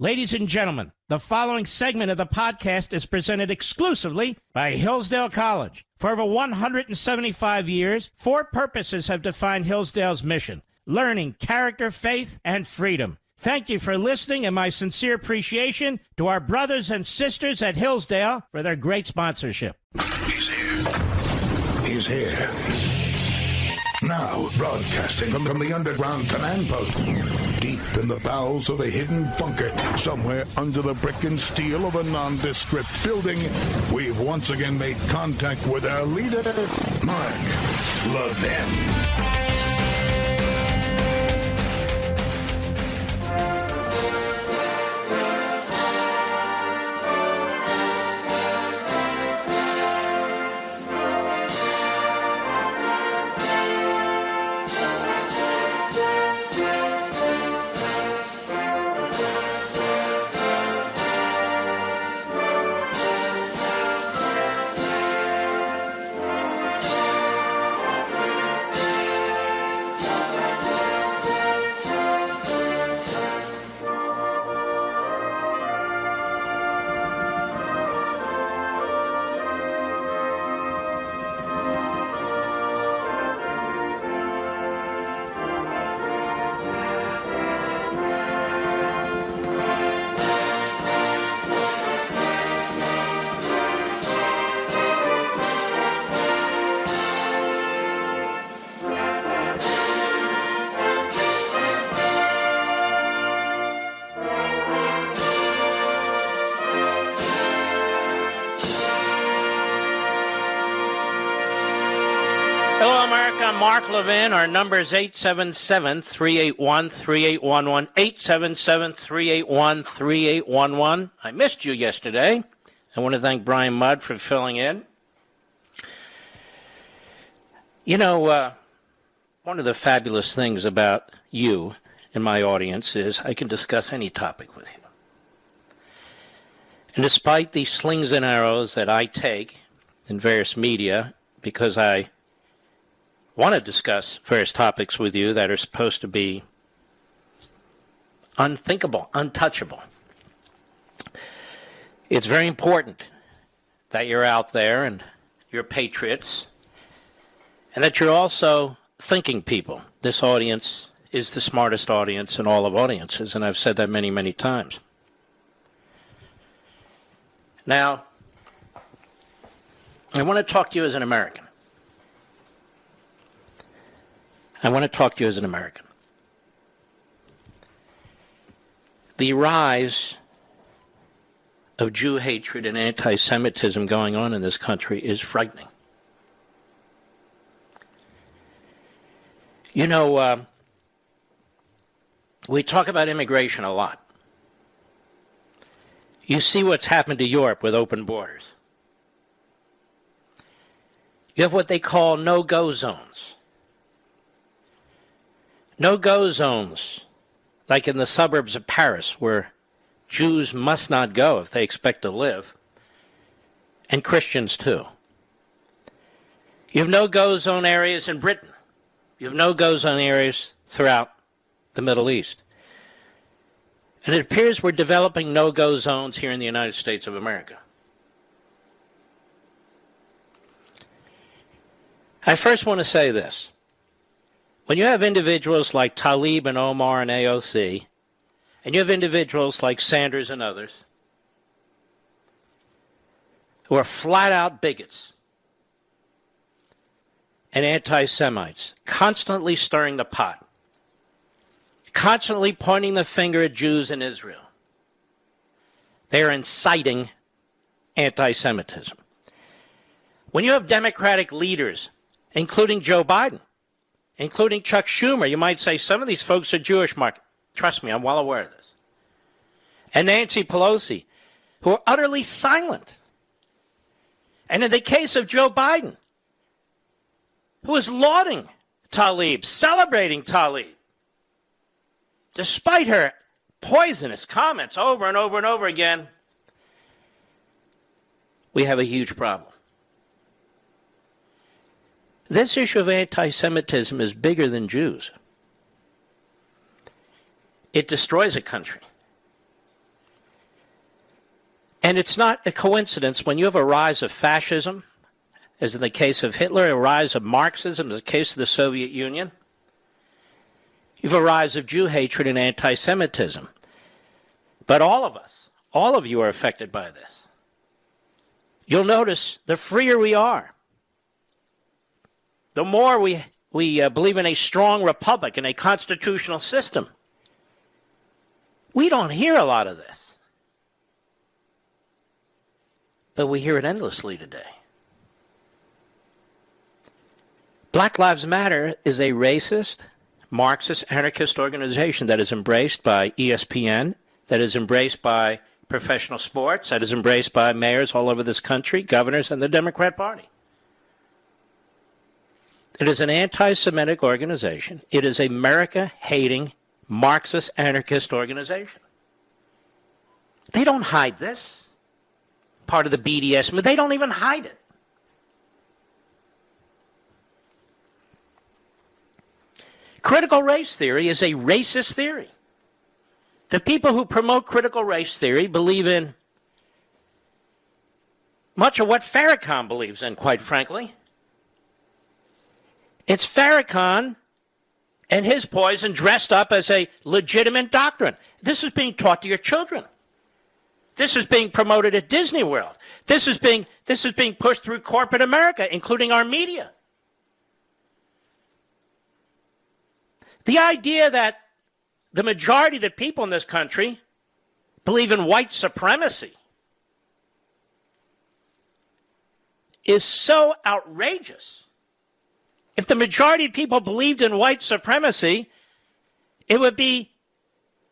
Ladies and gentlemen, the following segment of the podcast is presented exclusively by Hillsdale College. For over 175 years, four purposes have defined Hillsdale's mission: learning, character, faith, and freedom. Thank you for listening, and my sincere appreciation to our brothers and sisters at Hillsdale for their great sponsorship. He's here. He's here. Now, broadcasting from the underground command post, deep in the bowels of a hidden bunker, somewhere under the brick and steel of a nondescript building, we've once again made contact with our leader, Mark Levin. I'm Mark Levin. Our number is 877-381-3811, 877-381-3811. I missed you yesterday. I want to thank Brian Mudd for filling in. You know, one of the fabulous things about you and my audience is I can discuss any topic with you. And despite the slings and arrows that I take in various media, because I want to discuss various topics with you that are supposed to be unthinkable, untouchable. It's very important that you're out there and you're patriots, and that you're also thinking people. This audience is the smartest audience in all of audiences, and I've said that many, many times. Now, I want to talk to you as an American. I want to talk to you as an American. The rise of Jew hatred and anti-Semitism going on in this country is frightening. You know, we talk about immigration a lot. You see what's happened to Europe with open borders. You have what they call no-go zones. No-go zones, like in the suburbs of Paris, where Jews must not go if they expect to live, and Christians too. You have no-go zone areas in Britain. You have no-go zone areas throughout the Middle East. And it appears we're developing no-go zones here in the United States of America. I first want to say this. When you have individuals like Tlaib and Omar and AOC, and you have individuals like Sanders and others, who are flat-out bigots and anti-Semites, constantly stirring the pot, constantly pointing the finger at Jews in Israel, they are inciting anti-Semitism. When you have Democratic leaders, including Joe Biden, including Chuck Schumer, you might say some of these folks are Jewish, Mark. Trust me, I'm well aware of this. And Nancy Pelosi, who are utterly silent. And in the case of Joe Biden, who is lauding Tlaib, celebrating Tlaib, despite her poisonous comments over and over and over again, we have a huge problem. This issue of anti-Semitism is bigger than Jews. It destroys a country. And it's not a coincidence when you have a rise of fascism, as in the case of Hitler, a rise of Marxism, as in the case of the Soviet Union. You have a rise of Jew hatred and anti-Semitism. But all of us, all of you are affected by this. You'll notice the freer we are, the more we believe in a strong republic and a constitutional system. We don't hear a lot of this. But we hear it endlessly today. Black Lives Matter is a racist, Marxist, anarchist organization that is embraced by ESPN, that is embraced by professional sports, that is embraced by mayors all over this country, governors, and the Democrat Party. It is an anti-Semitic organization. It is a America-hating, Marxist, anarchist organization. They don't hide this. Part of the BDS, but they don't even hide it. Critical race theory is a racist theory. The people who promote critical race theory believe in much of what Farrakhan believes in, quite frankly. It's Farrakhan and his poison dressed up as a legitimate doctrine. This is being taught to your children. This is being promoted at Disney World. This is being pushed through corporate America, including our media. The idea that the majority of the people in this country believe in white supremacy is so outrageous. If the majority of people believed in white supremacy, it would be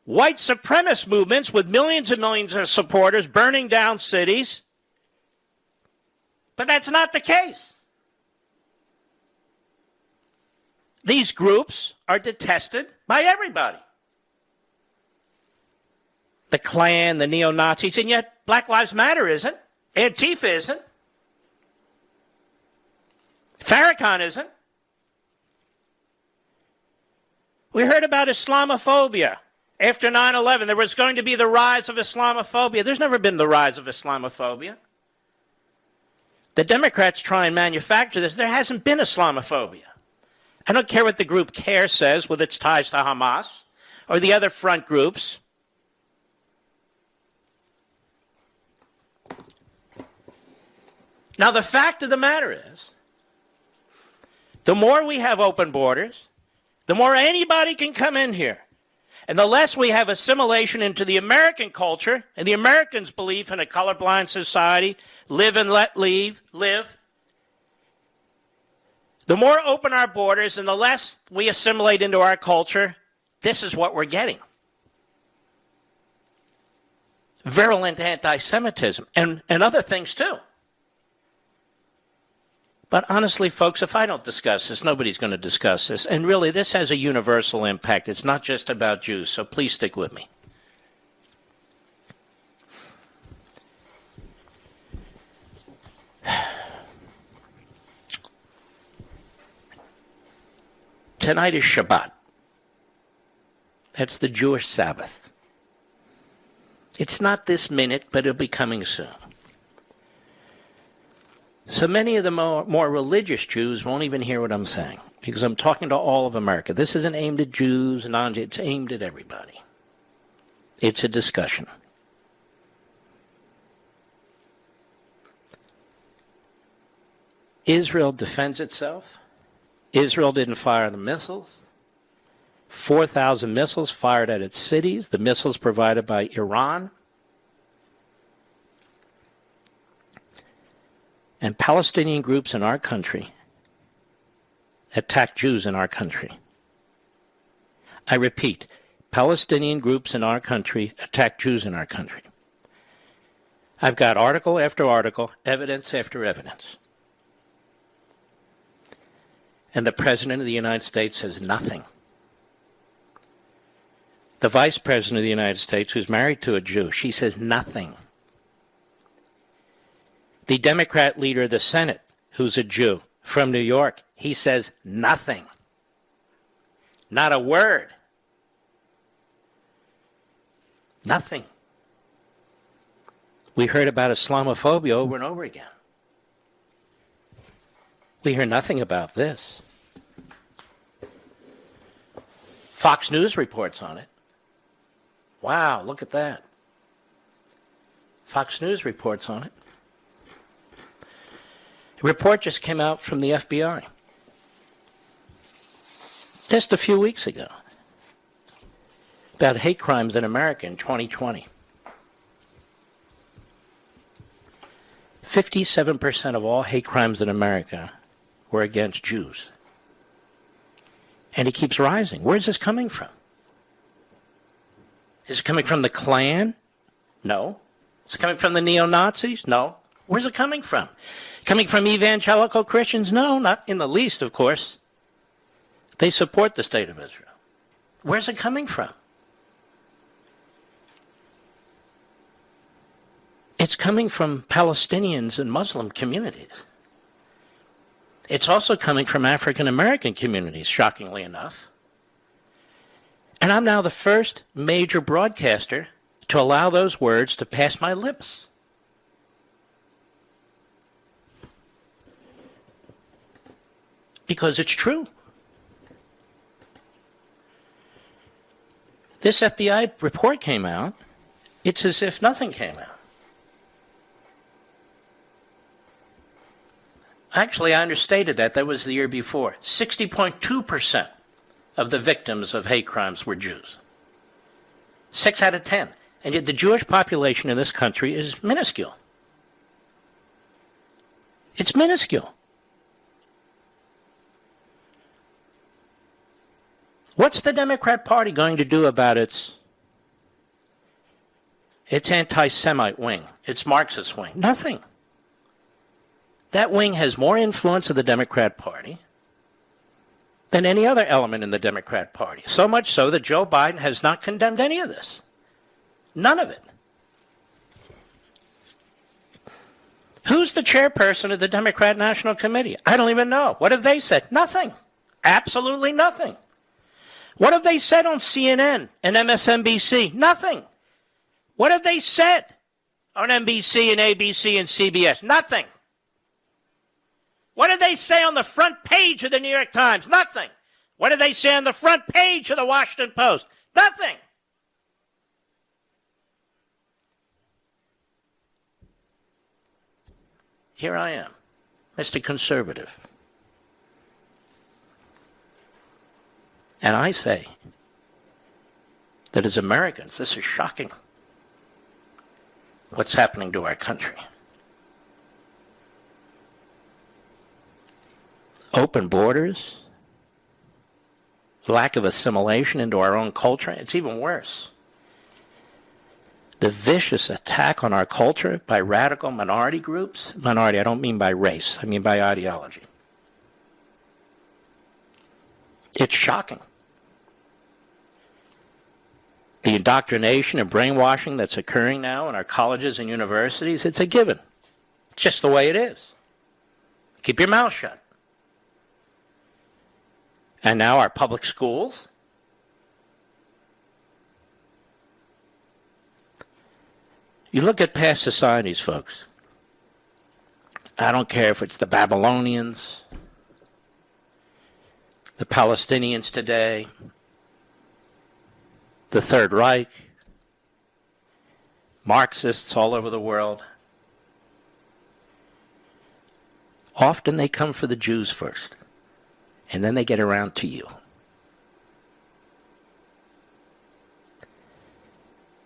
white supremacist movements with millions and millions of supporters burning down cities. But that's not the case. These groups are detested by everybody. The Klan, the neo-Nazis, and yet Black Lives Matter isn't. Antifa isn't. Farrakhan isn't. We heard about Islamophobia. After 9/11, there was going to be the rise of Islamophobia. There's never been the rise of Islamophobia. The Democrats try and manufacture this. There hasn't been Islamophobia. I don't care what the group CARE says with its ties to Hamas or the other front groups. Now, the fact of the matter is, the more we have open borders, the more anybody can come in here. And the less we have assimilation into the American culture and the Americans' belief in a colorblind society, live and let live, the more open our borders and the less we assimilate into our culture, this is what we're getting. Virulent anti-Semitism and other things too. But honestly, folks, if I don't discuss this, nobody's going to discuss this. And really, this has a universal impact. It's not just about Jews, so please stick with me. Tonight is Shabbat. That's the Jewish Sabbath. It's not this minute, but it'll be coming soon. So many of the more religious Jews won't even hear what I'm saying, because I'm talking to all of America. This isn't aimed at Jews, non-Jews. It's aimed at everybody. It's a discussion. Israel defends itself. Israel didn't fire the missiles. 4,000 missiles fired at its cities. The missiles provided by Iran. And Palestinian groups in our country attack Jews in our country. I repeat, Palestinian groups in our country attack Jews in our country. I've got article after article, evidence after evidence. And the President of the United States says nothing. The Vice President of the United States, who's married to a Jew, she says nothing. The Democrat leader of the Senate, who's a Jew from New York, he says nothing. Not a word. Nothing. We heard about Islamophobia over and over again. We hear nothing about this. Fox News reports on it. Wow, look at that. Fox News reports on it. A report just came out from the FBI just a few weeks ago about hate crimes in America in 2020. 57% of all hate crimes in America were against Jews. And it keeps rising. Where is this coming from? Is it coming from the Klan? No. Is it coming from the neo-Nazis? No. Where's it coming from? Coming from evangelical Christians? No, not in the least, of course. They support the state of Israel. Where's it coming from? It's coming from Palestinians and Muslim communities. It's also coming from African American communities, shockingly enough. And I'm now the first major broadcaster to allow those words to pass my lips. Because it's true. This FBI report came out. It's as if nothing came out. Actually, I understated that. That was the year before. 60.2% of the victims of hate crimes were Jews. 6 out of 10. And yet the Jewish population in this country is minuscule. It's minuscule. What's the Democrat Party going to do about its anti-Semite wing, its Marxist wing? Nothing. That wing has more influence in the Democrat Party than any other element in the Democrat Party. So much so that Joe Biden has not condemned any of this. None of it. Who's the chairperson of the Democrat National Committee? I don't even know. What have they said? Nothing. Absolutely nothing. What have they said on CNN and MSNBC? Nothing. What have they said on NBC and ABC and CBS? Nothing. What did they say on the front page of the New York Times? Nothing. What did they say on the front page of the Washington Post? Nothing. Here I am, Mr. Conservative. And I say that as Americans, this is shocking. What's happening to our country? Open borders, lack of assimilation into our own culture. It's even worse. The vicious attack on our culture by radical minority groups. Minority, I don't mean by race. I mean by ideology. It's shocking. The indoctrination and brainwashing that's occurring now in our colleges and universities, it's a given. It's just the way it is. Keep your mouth shut. And now our public schools. You look at past societies, folks. I don't care if it's the Babylonians, the Palestinians today, the Third Reich, Marxists all over the world. Often they come for the Jews first, and then they get around to you.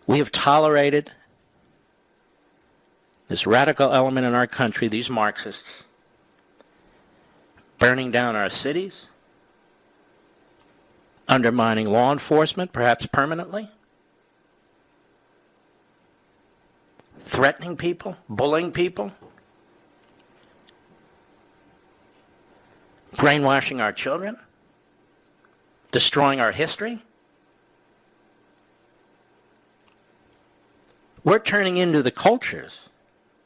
We have tolerated this radical element in our country, these Marxists, burning down our cities, undermining law enforcement, perhaps permanently, threatening people, bullying people, brainwashing our children, destroying our history. We're turning into the cultures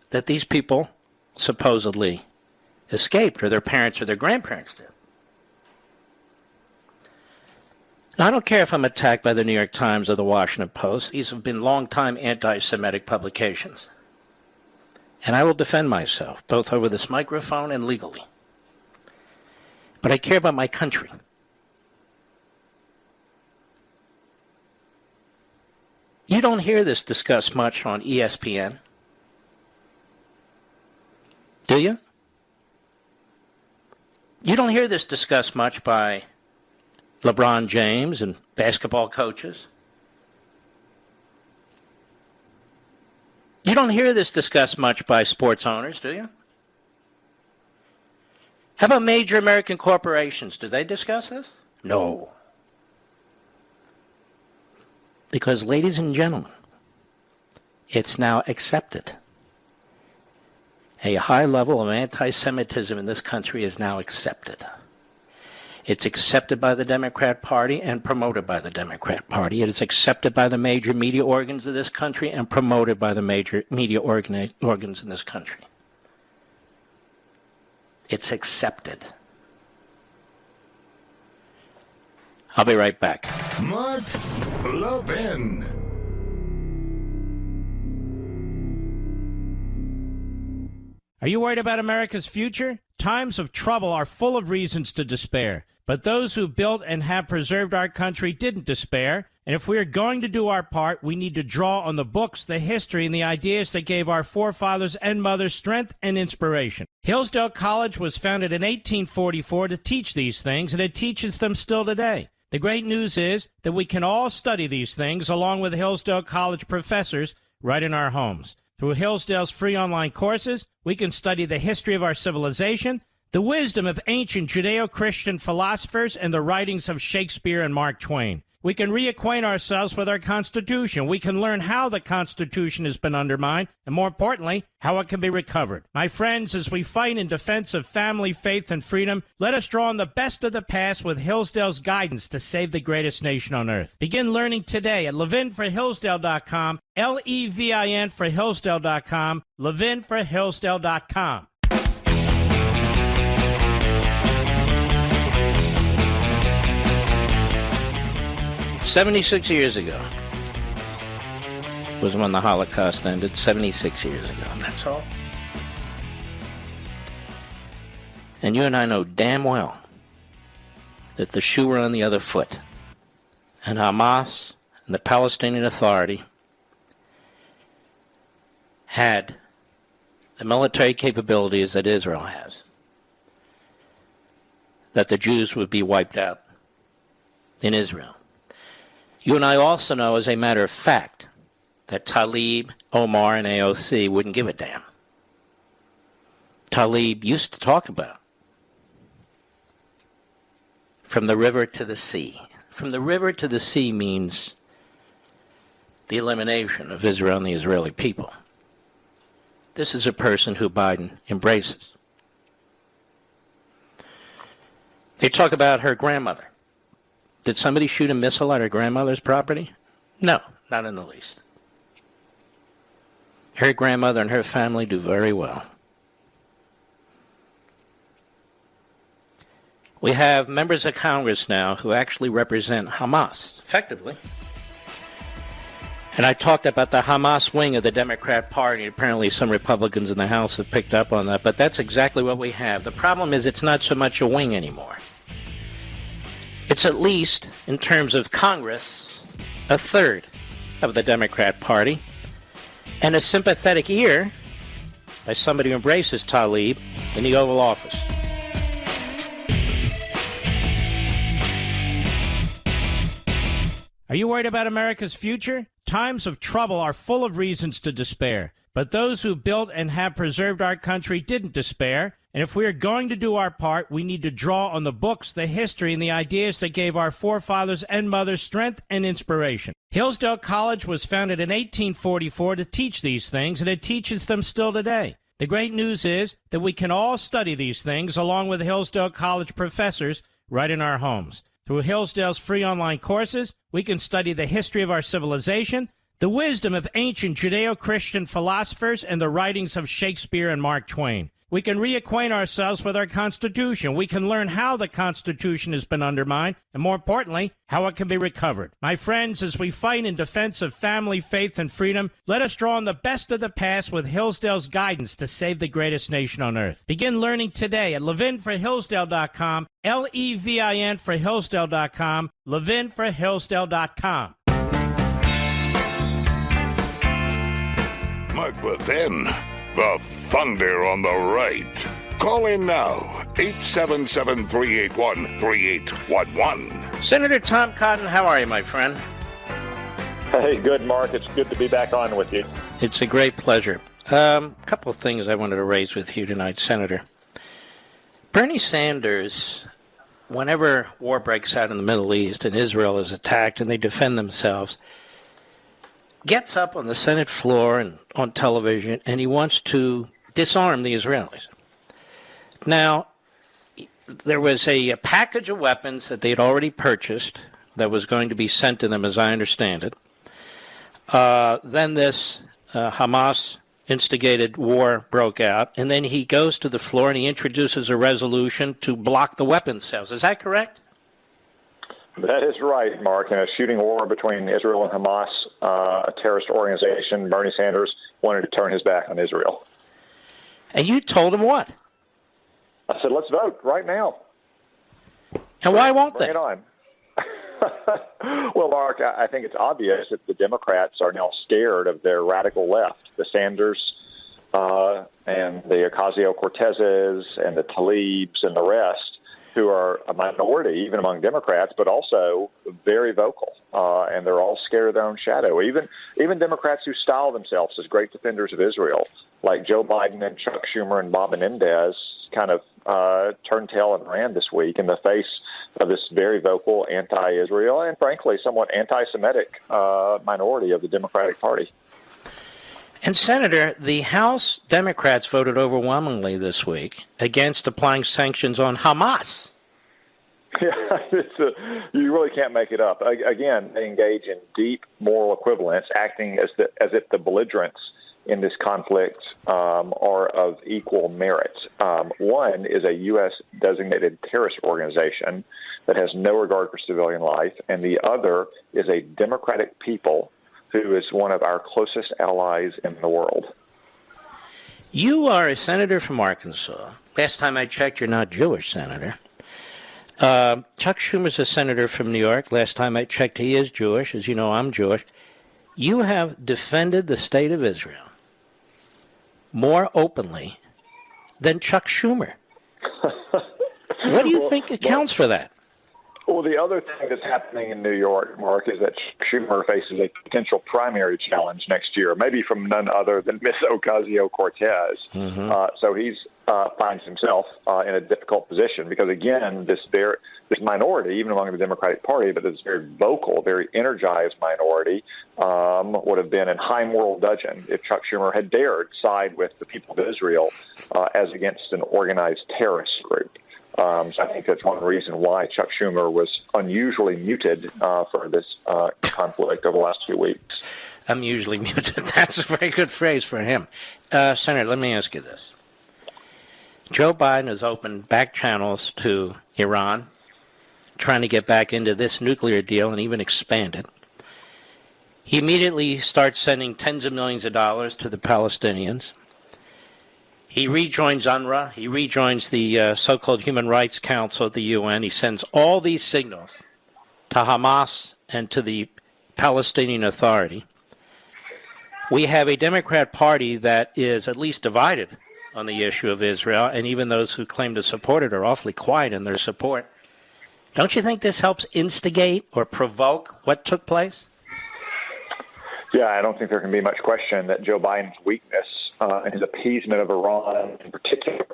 that these people supposedly escaped, or their parents or their grandparents did. Now, I don't care if I'm attacked by the New York Times or the Washington Post. These have been long-time anti-Semitic publications. And I will defend myself, both over this microphone and legally. But I care about my country. You don't hear this discussed much on ESPN, do you? You don't hear this discussed much by LeBron James and basketball coaches. You don't hear this discussed much by sports owners, do you? How about major American corporations? Do they discuss this? No. Because, ladies and gentlemen, it's now accepted. A high level of anti-Semitism in this country is now accepted. It's accepted by the Democrat Party and promoted by the Democrat Party. It is accepted by the major media organs of this country and promoted by the major media organs in this country. It's accepted. I'll be right back. Mark Levin. Are you worried about America's future? Times of trouble are full of reasons to despair. But those who built and have preserved our country didn't despair. And if we are going to do our part, we need to draw on the books, the history, and the ideas that gave our forefathers and mothers strength and inspiration. Hillsdale College was founded in 1844 to teach these things, and it teaches them still today. The great news is that we can all study these things along with Hillsdale College professors right in our homes. Through Hillsdale's free online courses, we can study the history of our civilization, the wisdom of ancient Judeo-Christian philosophers, and the writings of Shakespeare and Mark Twain. We can reacquaint ourselves with our Constitution. We can learn how the Constitution has been undermined, and more importantly, how it can be recovered. My friends, as we fight in defense of family, faith, and freedom, let us draw on the best of the past with Hillsdale's guidance to save the greatest nation on earth. Begin learning today at levinforhillsdale.com, Levin for Hillsdale.com, levinforhillsdale.com. 76 years ago was when the Holocaust ended. 76 years ago. That's all. And you and I know damn well that the shoe were on the other foot. And Hamas and the Palestinian Authority had the military capabilities that Israel has, that the Jews would be wiped out in Israel. You and I also know, as a matter of fact, that Tlaib, Omar, and AOC wouldn't give a damn. Tlaib used to talk about from the river to the sea. From the river to the sea means the elimination of Israel and the Israeli people. This is a person who Biden embraces. They talk about her grandmother. Did somebody shoot a missile at her grandmother's property? No, not in the least. Her grandmother and her family do very well. We have members of Congress now who actually represent Hamas, effectively. And I talked about the Hamas wing of the Democrat Party. Apparently some Republicans in the House have picked up on that, but that's exactly what we have. The problem is it's not so much a wing anymore. It's at least, in terms of Congress, a third of the Democrat Party, and a sympathetic ear by somebody who embraces Tlaib in the Oval Office. Are you worried about America's future? Times of trouble are full of reasons to despair. But those who built and have preserved our country didn't despair. And if we are going to do our part, we need to draw on the books, the history, and the ideas that gave our forefathers and mothers strength and inspiration. Hillsdale College was founded in 1844 to teach these things, and it teaches them still today. The great news is that we can all study these things along with Hillsdale College professors right in our homes. Through Hillsdale's free online courses, we can study the history of our civilization, the wisdom of ancient Judeo-Christian philosophers, and the writings of Shakespeare and Mark Twain. We can reacquaint ourselves with our Constitution. We can learn how the Constitution has been undermined, and more importantly, how it can be recovered. My friends, as we fight in defense of family, faith, and freedom, let us draw on the best of the past with Hillsdale's guidance to save the greatest nation on earth. Begin learning today at levinforhillsdale.com, Levin for Hillsdale.com, levinforhillsdale.com. Mark Levin, the thunder on the right. Call in now, 877-381-3811. Senator Tom Cotton, how are you, my friend? Hey, good, Mark. It's good to be back on with you. It's a great pleasure. A couple of things I wanted to raise with you tonight, Senator. Bernie Sanders, whenever war breaks out in the Middle East and Israel is attacked and they defend themselves, gets up on the Senate floor and on television, and he wants to disarm the Israelis. Now, there was a package of weapons that they had already purchased that was going to be sent to them, as I understand it. Then this Hamas-instigated war broke out, and then he goes to the floor and he introduces a resolution to block the weapons sales. Is that correct? That is right, Mark. In a shooting war between Israel and Hamas, a terrorist organization, Bernie Sanders wanted to turn his back on Israel. And you told him what? I said, let's vote right now. And why won't they? Bring it on. Well, Mark, I think it's obvious that the Democrats are now scared of their radical left, the Sanders and the Ocasio-Cortezes and the Tlaibs and the rest, who are a minority, even among Democrats, but also very vocal. And they're all scared of their own shadow. Even Democrats who style themselves as great defenders of Israel, like Joe Biden and Chuck Schumer and Bob Menendez, kind of turned tail and ran this week in the face of this very vocal anti-Israel and, frankly, somewhat anti-Semitic minority of the Democratic Party. And, Senator, the House Democrats voted overwhelmingly this week against applying sanctions on Hamas. Yeah, you really can't make it up. Again, they engage in deep moral equivalence, acting as if the belligerents in this conflict are of equal merit. One is a U.S.-designated terrorist organization that has no regard for civilian life, and the other is a democratic people who is one of our closest allies in the world. You are a senator from Arkansas. Last time I checked, you're not Jewish, Senator. Chuck Schumer's a senator from New York. Last time I checked, he is Jewish. As you know, I'm Jewish. You have defended the state of Israel more openly than Chuck Schumer. What do you think accounts for that? Well, the other thing that's happening in New York, Mark, is that Schumer faces a potential primary challenge next year, maybe from none other than Miss Ocasio-Cortez. Mm-hmm. So he finds himself in a difficult position because, again, this minority, even among the Democratic Party, but this very vocal, very energized minority, would have been in high moral dudgeon if Chuck Schumer had dared side with the people of Israel as against an organized terrorist group. So I think that's one reason why Chuck Schumer was unusually muted for this conflict over the last few weeks. I'm usually muted. That's a very good phrase for him. Senator, let me ask you this. Joe Biden has opened back channels to Iran, trying to get back into this nuclear deal and even expand it. He immediately starts sending tens of millions of dollars to the Palestinians. He rejoins UNRWA. He rejoins the so-called Human Rights Council at the UN. He sends all these signals to Hamas and to the Palestinian Authority. We have a Democrat Party that is at least divided on the issue of Israel, and even those who claim to support it are awfully quiet in their support. Don't you think this helps instigate or provoke what took place? Yeah, I don't think there can be much question that Joe Biden's weakness and his appeasement of Iran in particular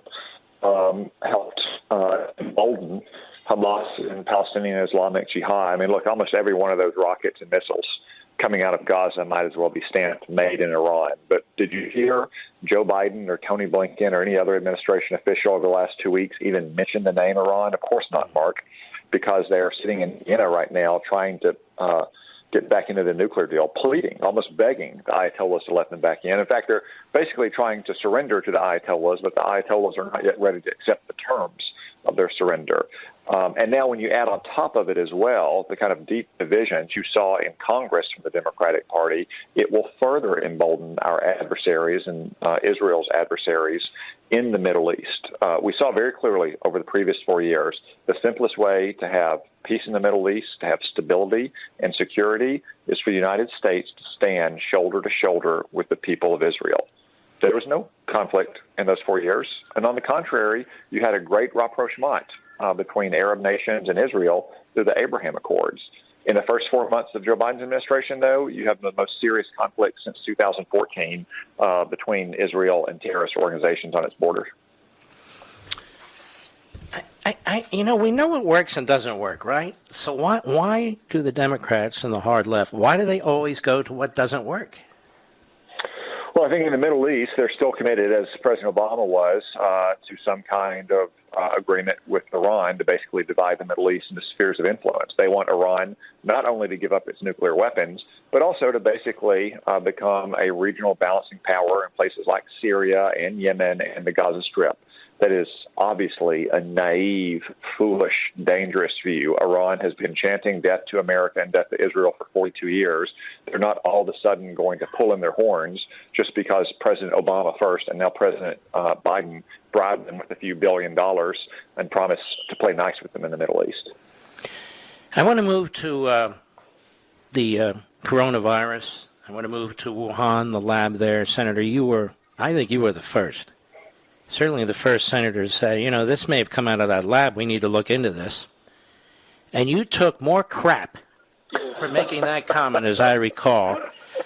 helped embolden Hamas and Palestinian Islamic Jihad. I mean, look, almost every one of those rockets and missiles coming out of Gaza might as well be stamped made in Iran. But did you hear Joe Biden or Tony Blinken or any other administration official over the last 2 weeks even mention the name Iran? Of course not, Mark, because they are sitting in Vienna right now trying to get back into the nuclear deal, pleading, almost begging the Ayatollahs to let them back in. In fact, they're basically trying to surrender to the Ayatollahs, but the Ayatollahs are not yet ready to accept the terms of their surrender. And now when you add on top of it as well the kind of deep divisions you saw in Congress from the Democratic Party, it will further embolden our adversaries and Israel's adversaries in the Middle East. We saw very clearly over the previous 4 years the simplest way to have peace in the Middle East, to have stability and security, is for the United States to stand shoulder to shoulder with the people of Israel. There was no conflict in those 4 years. And on the contrary, you had a great rapprochement between Arab nations and Israel through the Abraham Accords. In the first 4 months of Joe Biden's administration, though, you have the most serious conflict since 2014 between Israel and terrorist organizations on its borders. We know what works and doesn't work, right? So why do the Democrats and the hard left, why do they always go to what doesn't work? Well, I think in the Middle East, they're still committed, as President Obama was, to some kind of agreement with Iran to basically divide the Middle East into spheres of influence. They want Iran not only to give up its nuclear weapons, but also to basically become a regional balancing power in places like Syria and Yemen and the Gaza Strip. That is obviously a naive, foolish, dangerous view. Iran has been chanting death to America and death to Israel for 42 years. They're not all of a sudden going to pull in their horns just because President Obama first and now President Biden bribed them with a few $1 billion and promised to play nice with them in the Middle East. I want to move to the coronavirus. I want to move to Wuhan, the lab there. Senator, I think you were the first. Certainly the first senator to say, this may have come out of that lab. We need to look into this. And you took more crap for making that comment, as I recall,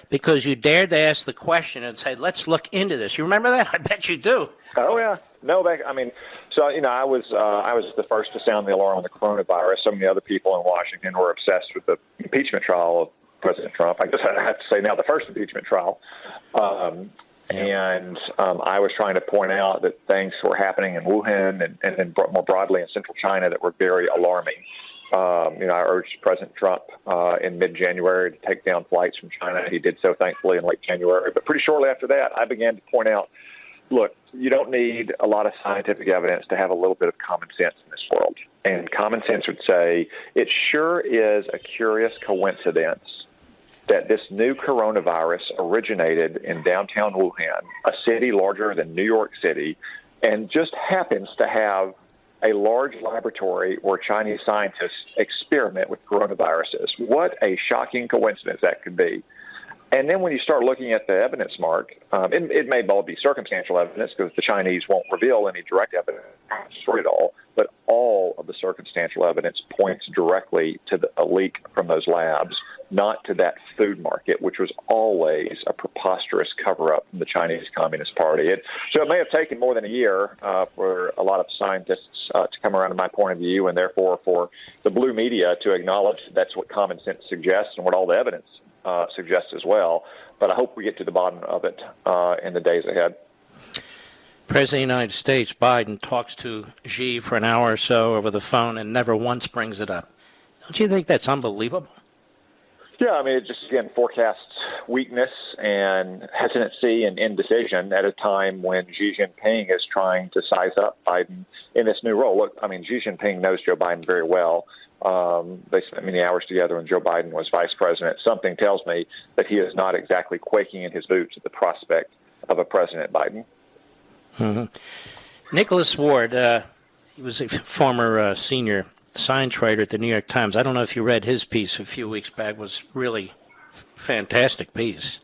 because you dared to ask the question and say, let's look into this. You remember that? I bet you do. Oh, yeah. No, I was the first to sound the alarm on the coronavirus. So many other people in Washington were obsessed with the impeachment trial of President Trump. I guess I have to say now the first impeachment trial. And I was trying to point out that things were happening in Wuhan and then more broadly in central China that were very alarming. I urged President Trump in mid-January to take down flights from China. He did so, thankfully, in late January. But pretty shortly after that, I began to point out, look, you don't need a lot of scientific evidence to have a little bit of common sense in this world. And common sense would say it sure is a curious coincidence that this new coronavirus originated in downtown Wuhan, a city larger than New York City, and just happens to have a large laboratory where Chinese scientists experiment with coronaviruses. What a shocking coincidence that could be. And then when you start looking at the evidence, Mark, it may well be circumstantial evidence because the Chinese won't reveal any direct evidence for it all, but all of the circumstantial evidence points directly to a leak from those labs, not to that food market, which was always a preposterous cover-up from the Chinese Communist Party. So it may have taken more than a year for a lot of scientists to come around to my point of view, and therefore for the blue media to acknowledge that's what common sense suggests and what all the evidence suggests as well. But I hope we get to the bottom of it in the days ahead. President of the United States, Biden, talks to Xi for an hour or so over the phone and never once brings it up. Don't you think that's unbelievable? Yeah, it just, again, forecasts weakness and hesitancy and indecision at a time when Xi Jinping is trying to size up Biden in this new role. Look, Xi Jinping knows Joe Biden very well. They spent many hours together when Joe Biden was vice president. Something tells me that he is not exactly quaking in his boots at the prospect of a President Biden. Mm-hmm. Nicholas Ward, he was a former senior science writer at the New York Times. I don't know if you read his piece a few weeks back. It was really fantastic piece.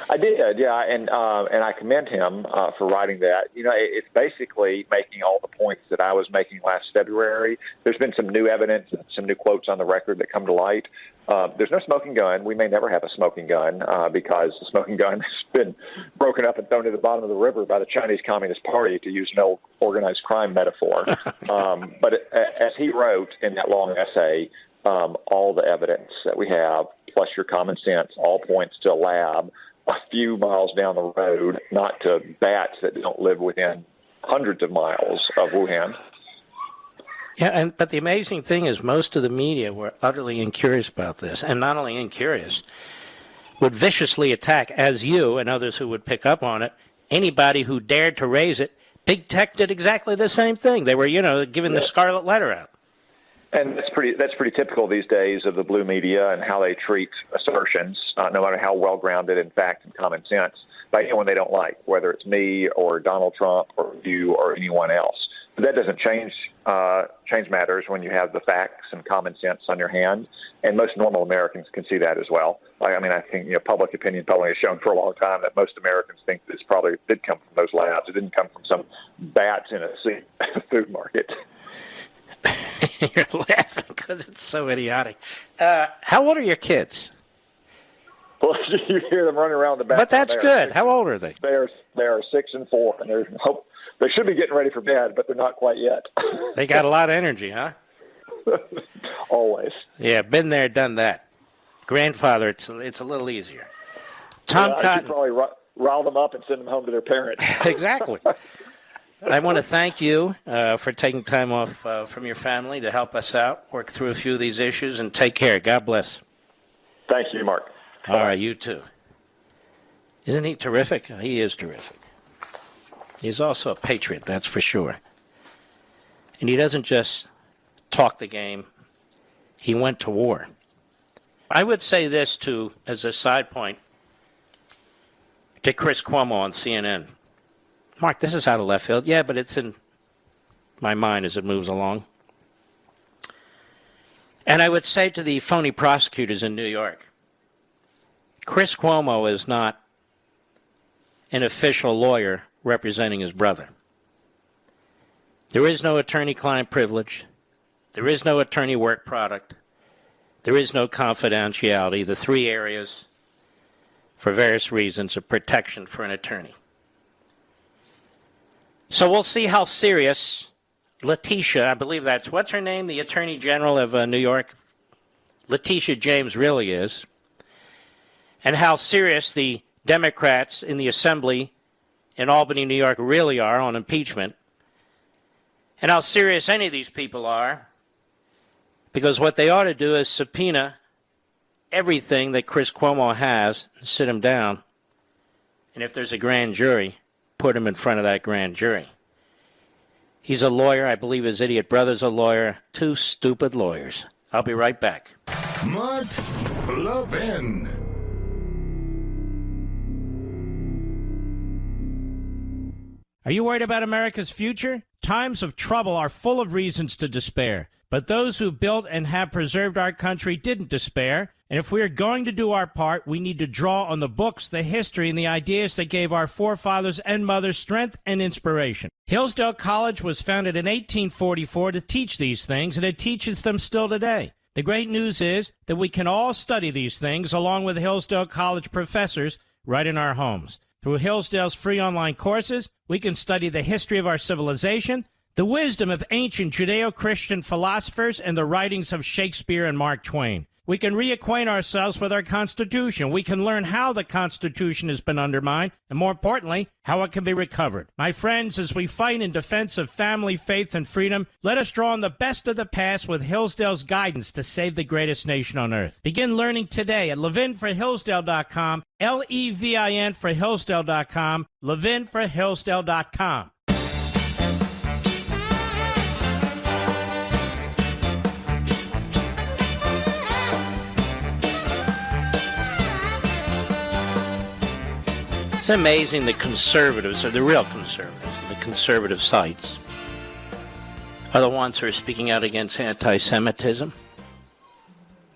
I did, yeah, and I commend him for writing that. It's basically making all the points that I was making last February. There's been some new evidence, some new quotes on the record that come to light. There's no smoking gun. We may never have a smoking gun because the smoking gun has been broken up and thrown to the bottom of the river by the Chinese Communist Party, to use an old organized crime metaphor. But as he wrote in that long essay, all the evidence that we have, plus your common sense, all points to a lab a few miles down the road, not to bats that don't live within hundreds of miles of Wuhan. Yeah, but the amazing thing is most of the media were utterly incurious about this, and not only incurious, would viciously attack, as you and others who would pick up on it, anybody who dared to raise it. Big tech did exactly the same thing. They were, giving the scarlet letter out. And that's pretty typical these days of the blue media and how they treat assertions, no matter how well-grounded in fact and common sense, by anyone they don't like, whether it's me or Donald Trump or you or anyone else. But that doesn't change matters when you have the facts and common sense on your hand, and most normal Americans can see that as well. I think public opinion polling has shown for a long time that most Americans think this probably did come from those labs. It didn't come from some bats in a food market. You're laughing because it's so idiotic. How old are your kids? Well, you hear them running around the back. But that's good. How old are they? They are 6 and 4, and there's hope. They should be getting ready for bed, but they're not quite yet. They got a lot of energy, huh? Always. Yeah, been there, done that. Grandfather, it's a little easier. Tom Cotton. I could probably rile them up and send them home to their parents. Exactly. I want to thank you for taking time off from your family to help us out, work through a few of these issues, and take care. God bless. Thank you, Mark. All right, you too. Isn't he terrific? He is terrific. He's also a patriot, that's for sure. And he doesn't just talk the game. He went to war. I would say this, too, as a side point, to Chris Cuomo on CNN. Mark, this is out of left field. Yeah, but it's in my mind as it moves along. And I would say to the phony prosecutors in New York, Chris Cuomo is not an official lawyer representing his brother. There is no attorney-client privilege. There is no attorney work product. There is no confidentiality. The three areas, for various reasons, of protection for an attorney. So we'll see how serious Letitia, I believe that's, what's her name, the Attorney General of New York, Letitia James really is, and how serious the Democrats in the Assembly in Albany, New York really are on impeachment, and how serious any of these people are, because what they ought to do is subpoena everything that Chris Cuomo has and sit him down, and if there's a grand jury, put him in front of that grand jury. He's a lawyer. I believe his idiot brother's a lawyer. Two stupid lawyers. I'll be right back. Mark Levin. Are you worried about America's future? Times of trouble are full of reasons to despair. But those who built and have preserved our country didn't despair. And if we are going to do our part, we need to draw on the books, the history, and the ideas that gave our forefathers and mothers strength and inspiration. Hillsdale College was founded in 1844 to teach these things, and it teaches them still today. The great news is that we can all study these things along with Hillsdale College professors right in our homes. Through Hillsdale's free online courses, we can study the history of our civilization, the wisdom of ancient Judeo-Christian philosophers, and the writings of Shakespeare and Mark Twain. We can reacquaint ourselves with our Constitution. We can learn how the Constitution has been undermined, and more importantly, how it can be recovered. My friends, as we fight in defense of family, faith, and freedom, let us draw on the best of the past with Hillsdale's guidance to save the greatest nation on earth. Begin learning today at levinforhillsdale.com, Levin for Hillsdale.com, levinforhillsdale.com. It's amazing the conservatives, or the real conservatives, the conservative sites, are the ones who are speaking out against anti-Semitism.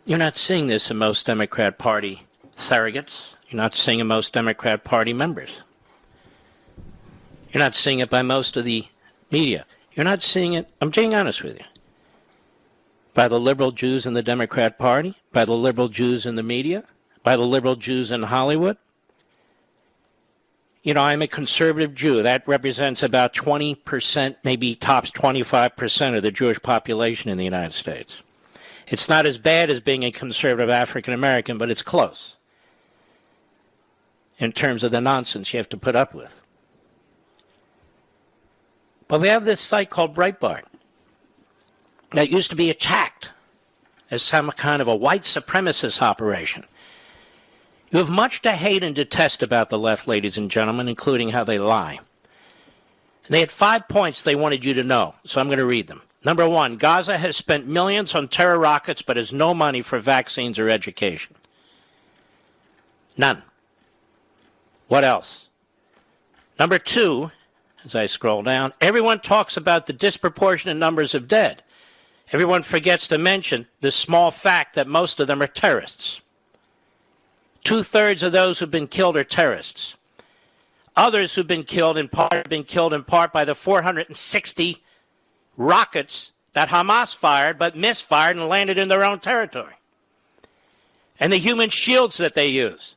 You're not seeing this in most Democrat Party surrogates. You're not seeing it in most Democrat Party members. You're not seeing it by most of the media. You're not seeing it, I'm being honest with you, by the liberal Jews in the Democrat Party, by the liberal Jews in the media, by the liberal Jews in Hollywood. You know, I'm a conservative Jew. That represents about 20%, maybe tops 25% of the Jewish population in the United States. It's not as bad as being a conservative African American, but it's close in terms of the nonsense you have to put up with. But we have this site called Breitbart. that used to be attacked as some kind of a white supremacist operation. You have much to hate and detest about the left, ladies and gentlemen, including how they lie. And they had 5 points they wanted you to know, so I'm going to read them. Number one, Gaza has spent millions on terror rockets but has no money for vaccines or education. None. What else? Number two, as I scroll down, everyone talks about the disproportionate numbers of dead. Everyone forgets to mention the small fact that most of them are terrorists. 2/3 of those who've been killed are terrorists. Others who've been killed in part have been killed in part by the 460 rockets that Hamas fired but misfired and landed in their own territory. And the human shields that they use.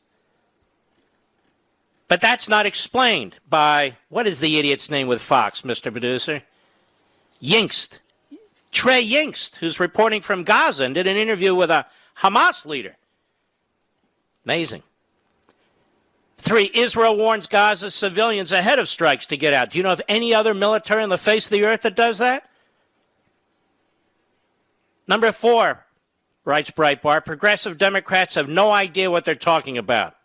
But that's not explained by, what is the idiot's name with Fox, Mr. Producer? Yingst. Trey Yingst, who's reporting from Gaza and did an interview with a Hamas leader. Amazing. 3, Israel warns Gaza's civilians ahead of strikes to get out. Do you know of any other military on the face of the earth that does that? Number 4, writes Breitbart, progressive Democrats have no idea what they're talking about.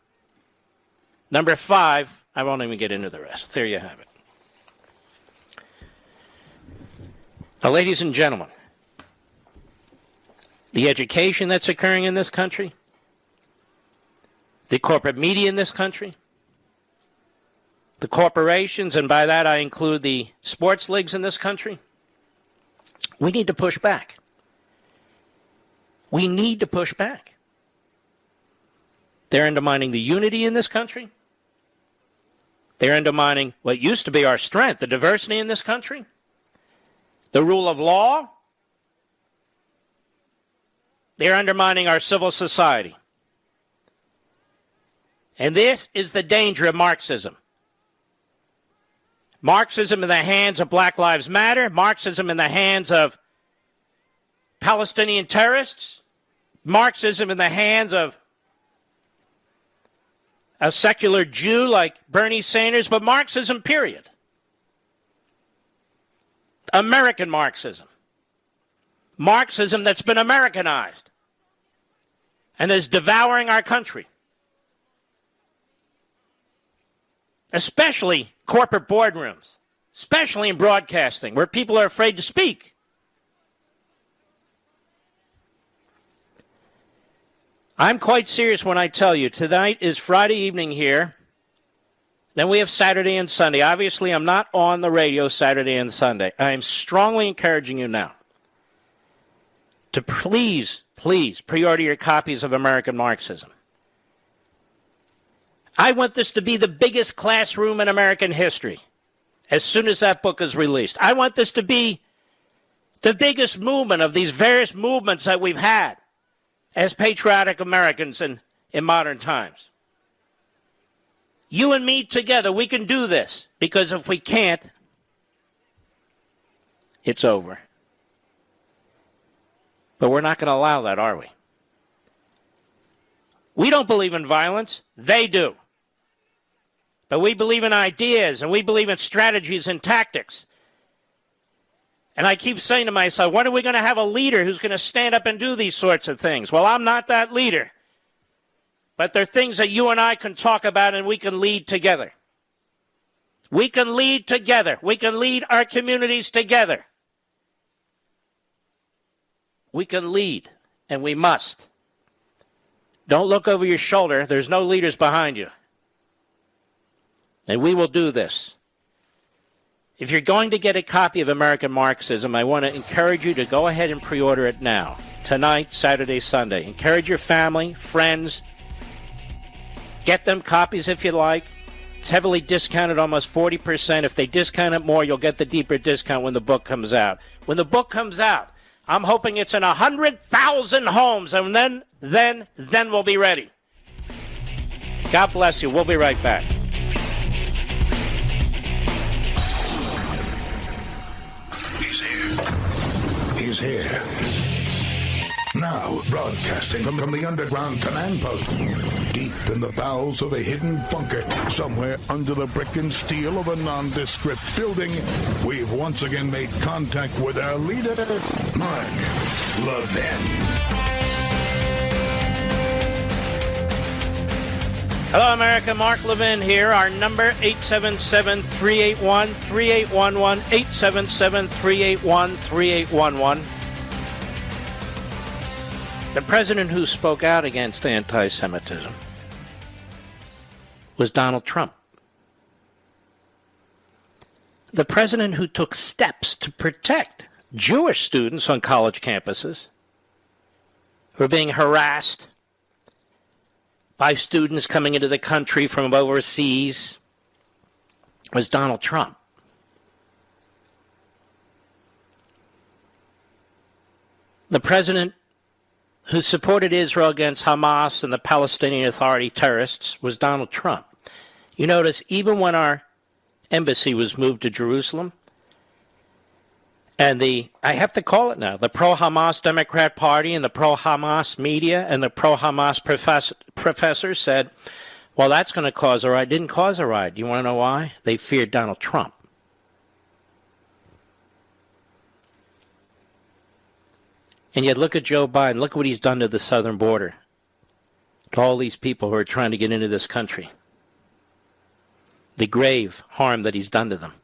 Number 5, I won't even get into the rest. There you have it. Now, ladies and gentlemen, the education that's occurring in this country, the corporate media in this country, the corporations, and by that I include the sports leagues in this country, we need to push back. We need to push back. They're undermining the unity in this country. They're undermining what used to be our strength, the diversity in this country, the rule of law. They're undermining our civil society. And this is the danger of Marxism. Marxism in the hands of Black Lives Matter, Marxism in the hands of Palestinian terrorists, Marxism in the hands of a secular Jew like Bernie Sanders, but Marxism, period. American Marxism. Marxism that's been Americanized and is devouring our country. Especially corporate boardrooms, especially in broadcasting, where people are afraid to speak. I'm quite serious when I tell you, tonight is Friday evening here. Then we have Saturday and Sunday. Obviously, I'm not on the radio Saturday and Sunday. I am strongly encouraging you now to please pre-order your copies of American Marxism. I want this to be the biggest classroom in American history as soon as that book is released. I want this to be the biggest movement of these various movements that we've had as patriotic Americans in modern times. You and me together, we can do this, because if we can't, it's over. But we're not going to allow that, are we? We don't believe in violence. They do. But we believe in ideas, and we believe in strategies and tactics. And I keep saying to myself, when are we going to have a leader who's going to stand up and do these sorts of things? Well, I'm not that leader. But there are things that you and I can talk about, and we can lead together. We can lead together. We can lead our communities together. We can lead, and we must. Don't look over your shoulder. There's no leaders behind you. And we will do this. If you're going to get a copy of American Marxism, I want to encourage you to go ahead and pre-order it now. Tonight, Saturday, Sunday. Encourage your family, friends. Get them copies if you like. It's heavily discounted, almost 40%. If they discount it more, you'll get the deeper discount when the book comes out. When the book comes out, I'm hoping it's in 100,000 homes, and then we'll be ready. God bless you. We'll be right back. He's here. Now, broadcasting from the underground command post, deep in the bowels of a hidden bunker, somewhere under the brick and steel of a nondescript building, we've once again made contact with our leader, Mark Levin. Hello, America. Mark Levin here. Our number, 877-381-3811, 877-381-3811. The president who spoke out against anti-Semitism was Donald Trump. The president who took steps to protect Jewish students on college campuses who are being harassed by students coming into the country from overseas was Donald Trump. The president who supported Israel against Hamas and the Palestinian Authority terrorists was Donald Trump. You notice even when our embassy was moved to Jerusalem, and I have to call it now, the pro-Hamas Democrat Party and the pro-Hamas media and the pro-Hamas professors said, well, that's going to cause a riot. Didn't cause a riot. You want to know why? They feared Donald Trump. And yet look at Joe Biden. Look what he's done to the southern border, to all these people who are trying to get into this country. The grave harm that he's done to them.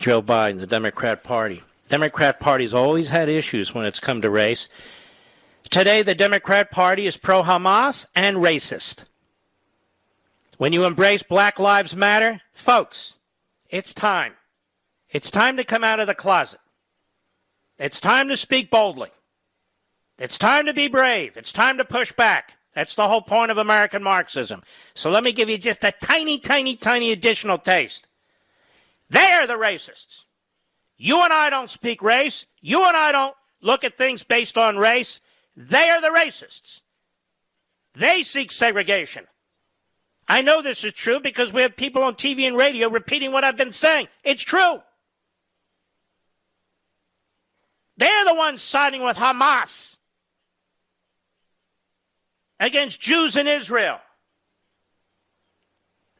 Joe Biden, the Democrat Party. Democrat Party's always had issues when it's come to race. Today, the Democrat Party is pro-Hamas and racist. When you embrace Black Lives Matter, folks, it's time. It's time to come out of the closet. It's time to speak boldly. It's time to be brave. It's time to push back. That's the whole point of American Marxism. So let me give you just a tiny, tiny, tiny additional taste. They are the racists. You and I don't speak race. You and I don't look at things based on race. They are the racists. They seek segregation. I know this is true because we have people on TV and radio repeating what I've been saying. It's true. They're the ones siding with Hamas against Jews in Israel.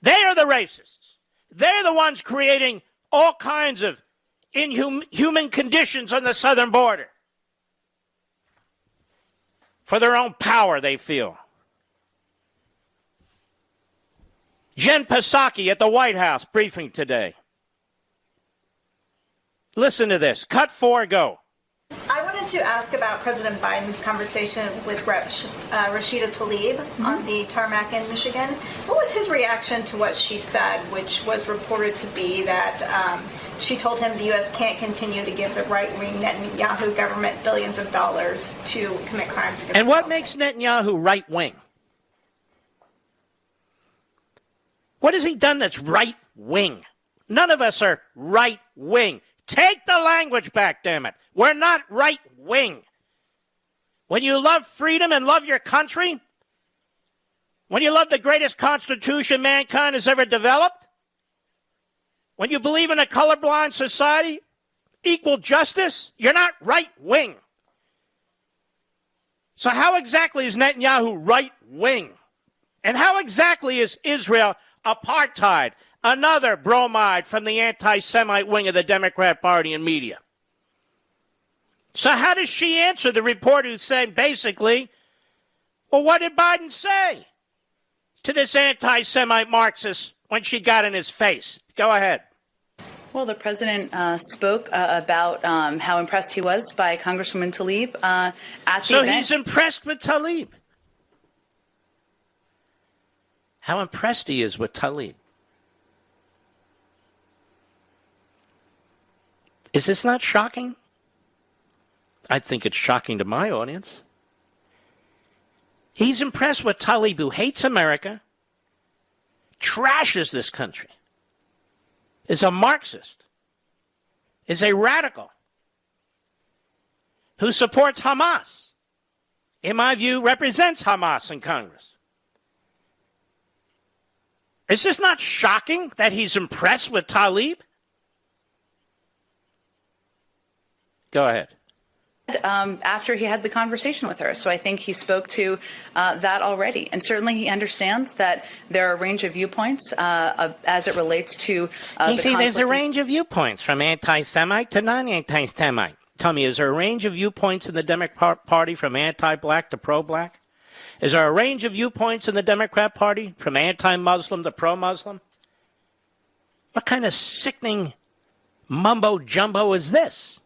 They are the racists. They're the ones creating all kinds of inhuman conditions on the southern border for their own power, they feel. Jen Psaki at the White House briefing today. Listen to this. Cut 4, go. I wanted to ask about President Biden's conversation with Rashida Tlaib on the tarmac in Michigan. What was his reaction to what she said, which was reported to be that she told him the U.S. can't continue to give the right-wing Netanyahu government billions of dollars to commit crimes against And what makes Netanyahu right-wing? What has he done that's right-wing? None of us are right-wing. Take the language back, damn it. We're not right-wing. When you love freedom and love your country, when you love the greatest constitution mankind has ever developed, when you believe in a colorblind society, equal justice, you're not right-wing. So how exactly is Netanyahu right-wing? And how exactly is Israel apartheid? Another bromide from the anti-Semite wing of the Democrat Party and media. So how does she answer the reporter who's saying basically, well, what did Biden say to this anti-Semite Marxist when she got in his face? Go ahead. Well, the president spoke about how impressed he was by Congresswoman Tlaib at the event. So he's impressed with Tlaib. How impressed he is with Tlaib. Is this not shocking? I think it's shocking to my audience. He's impressed with Tlaib, who hates America, trashes this country, is a Marxist, is a radical, who supports Hamas, in my view, represents Hamas in Congress. Is this not shocking that he's impressed with Tlaib? Go ahead. after he had the conversation with her. So I think he spoke to that already. And certainly he understands that there are a range of viewpoints as it relates to you see, there's a range of viewpoints from anti-Semite to non-anti-Semite. Tell me, is there a range of viewpoints in the Democrat Party from anti-black to pro-black? Is there a range of viewpoints in the Democrat Party from anti-Muslim to pro-Muslim? What kind of sickening mumbo-jumbo is this?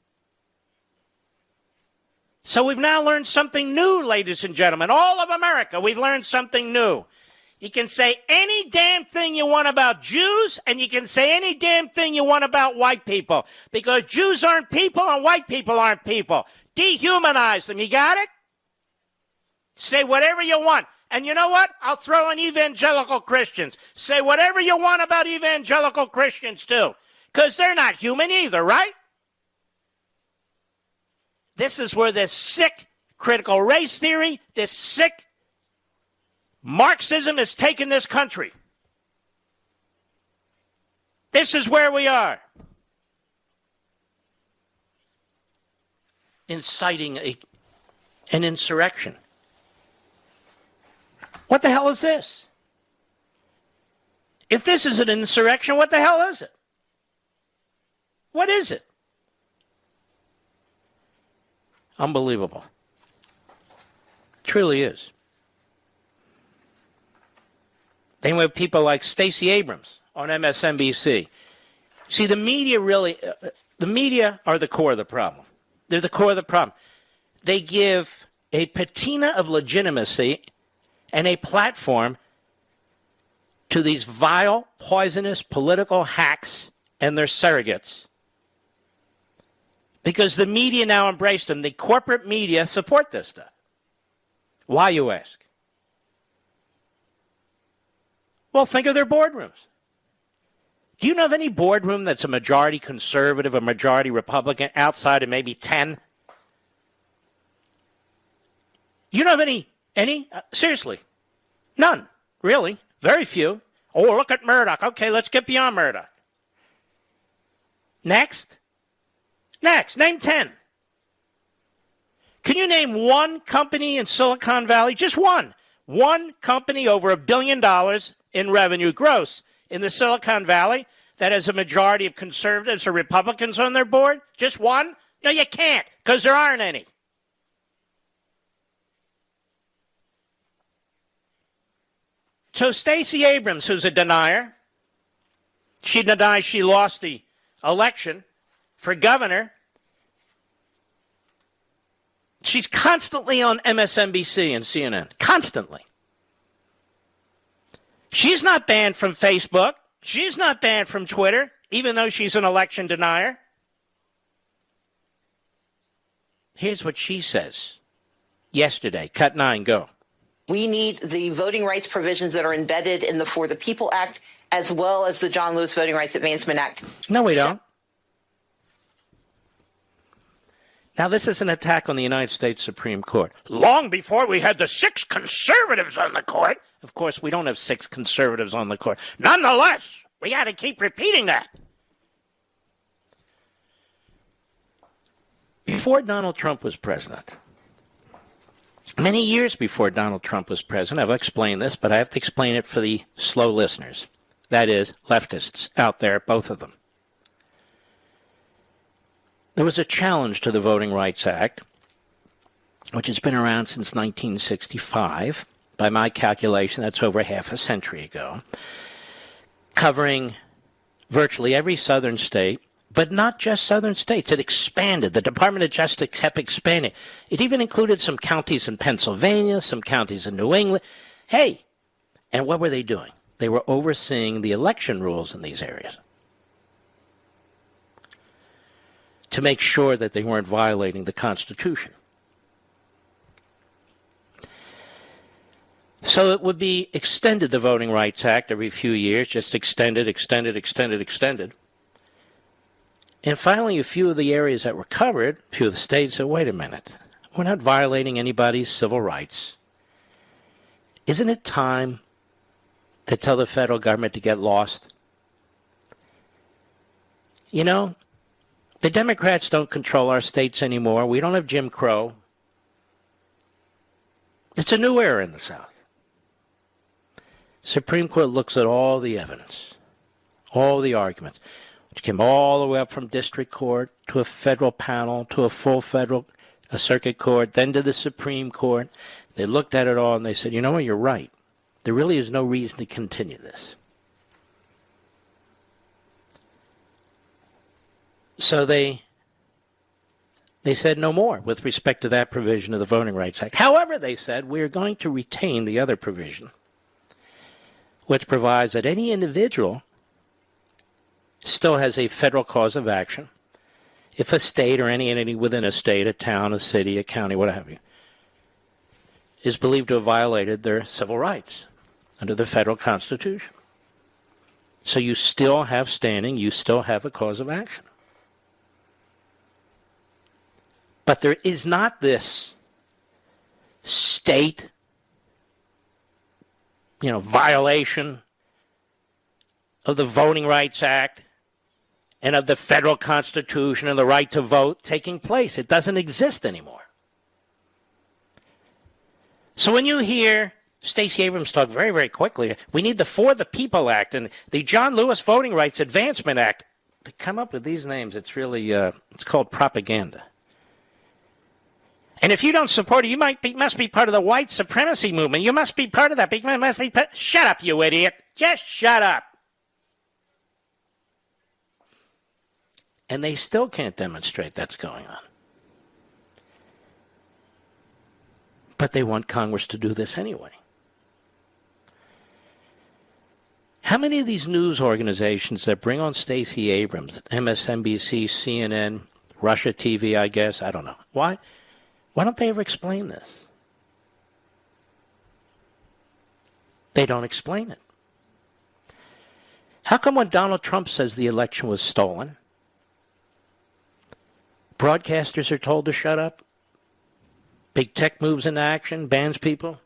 So we've now learned something new, ladies and gentlemen. All of America, we've learned something new. You can say any damn thing you want about Jews, and you can say any damn thing you want about white people, because Jews aren't people and white people aren't people. Dehumanize them. You got it? Say whatever you want. And you know what? I'll throw in evangelical Christians. Say whatever you want about evangelical Christians, too, because they're not human either, right? This is where this sick critical race theory, this sick Marxism has taken this country. This is where we are. Inciting an insurrection. What the hell is this? If this is an insurrection, what the hell is it? What is it? Unbelievable. Truly is. Then we have people like Stacey Abrams on MSNBC. See, the media are the core of the problem. They're the core of the problem. They give a patina of legitimacy and a platform to these vile, poisonous political hacks and their surrogates. Because the media now embraced them. The corporate media support this stuff. Why, you ask? Well, think of their boardrooms. Do you know of any boardroom that's a majority conservative, a majority Republican, outside of maybe 10? You know of any? Seriously. None. Really. Very few. Oh, look at Murdoch. Okay, let's get beyond Murdoch. Next. Name 10. Can you name one company in Silicon Valley? Just one. One company over $1 billion in revenue gross in the Silicon Valley that has a majority of conservatives or Republicans on their board? Just one? No, you can't, because there aren't any. So Stacey Abrams, who's a denier, she denies she lost the election for governor. She's constantly on MSNBC and CNN. Constantly. She's not banned from Facebook. She's not banned from Twitter, even though she's an election denier. Here's what she says yesterday. Cut 9, go. We need the voting rights provisions that are embedded in the For the People Act, as well as the John Lewis Voting Rights Advancement Act. No, we don't. Now, this is an attack on the United States Supreme Court. Long before we had the 6 conservatives on the court. Of course, we don't have 6 conservatives on the court. Nonetheless, we got to keep repeating that. Before Donald Trump was president, many years before Donald Trump was president, I've explained this, but I have to explain it for the slow listeners. That is, leftists out there, both of them. There was a challenge to the Voting Rights Act, which has been around since 1965. By my calculation, that's over half a century ago, covering virtually every southern state, but not just southern states. It expanded. The Department of Justice kept expanding. It even included some counties in Pennsylvania, some counties in New England. Hey, and what were they doing? They were overseeing the election rules in these areas to make sure that they weren't violating the Constitution. So it would be extended, the Voting Rights Act, every few years, just extended. And finally, a few of the areas that were covered, a few of the states said, wait a minute, we're not violating anybody's civil rights. Isn't it time to tell the federal government to get lost? You know, The Democrats don't control our states anymore. We don't have Jim Crow. It's a new era in the South. Supreme Court looks at all the evidence, all the arguments, which came all the way up from district court to a federal panel to a full a circuit court, then to the Supreme Court. They looked at it all and they said, you know what, you're right. There really is no reason to continue this. So they said no more with respect to that provision of the Voting Rights Act. However, they said, we're going to retain the other provision, which provides that any individual still has a federal cause of action if a state or any entity within a state, a town, a city, a county, what have you, is believed to have violated their civil rights under the federal Constitution. So you still have standing, you still have a cause of action. But there is not this state, violation of the Voting Rights Act and of the federal Constitution and the right to vote taking place. It doesn't exist anymore. So when you hear Stacey Abrams talk very, very quickly, we need the For the People Act and the John Lewis Voting Rights Advancement Act. To come up with these names, it's really, it's called propaganda. And if you don't support it, you must be part of the white supremacy movement. You must be part of that. Shut up, you idiot. Just shut up. And they still can't demonstrate that's going on. But they want Congress to do this anyway. How many of these news organizations that bring on Stacey Abrams, MSNBC, CNN, Russia TV, I guess, I don't know. Why don't they ever explain this? They don't explain it. How come when Donald Trump says the election was stolen, broadcasters are told to shut up? Big tech moves into action, bans people?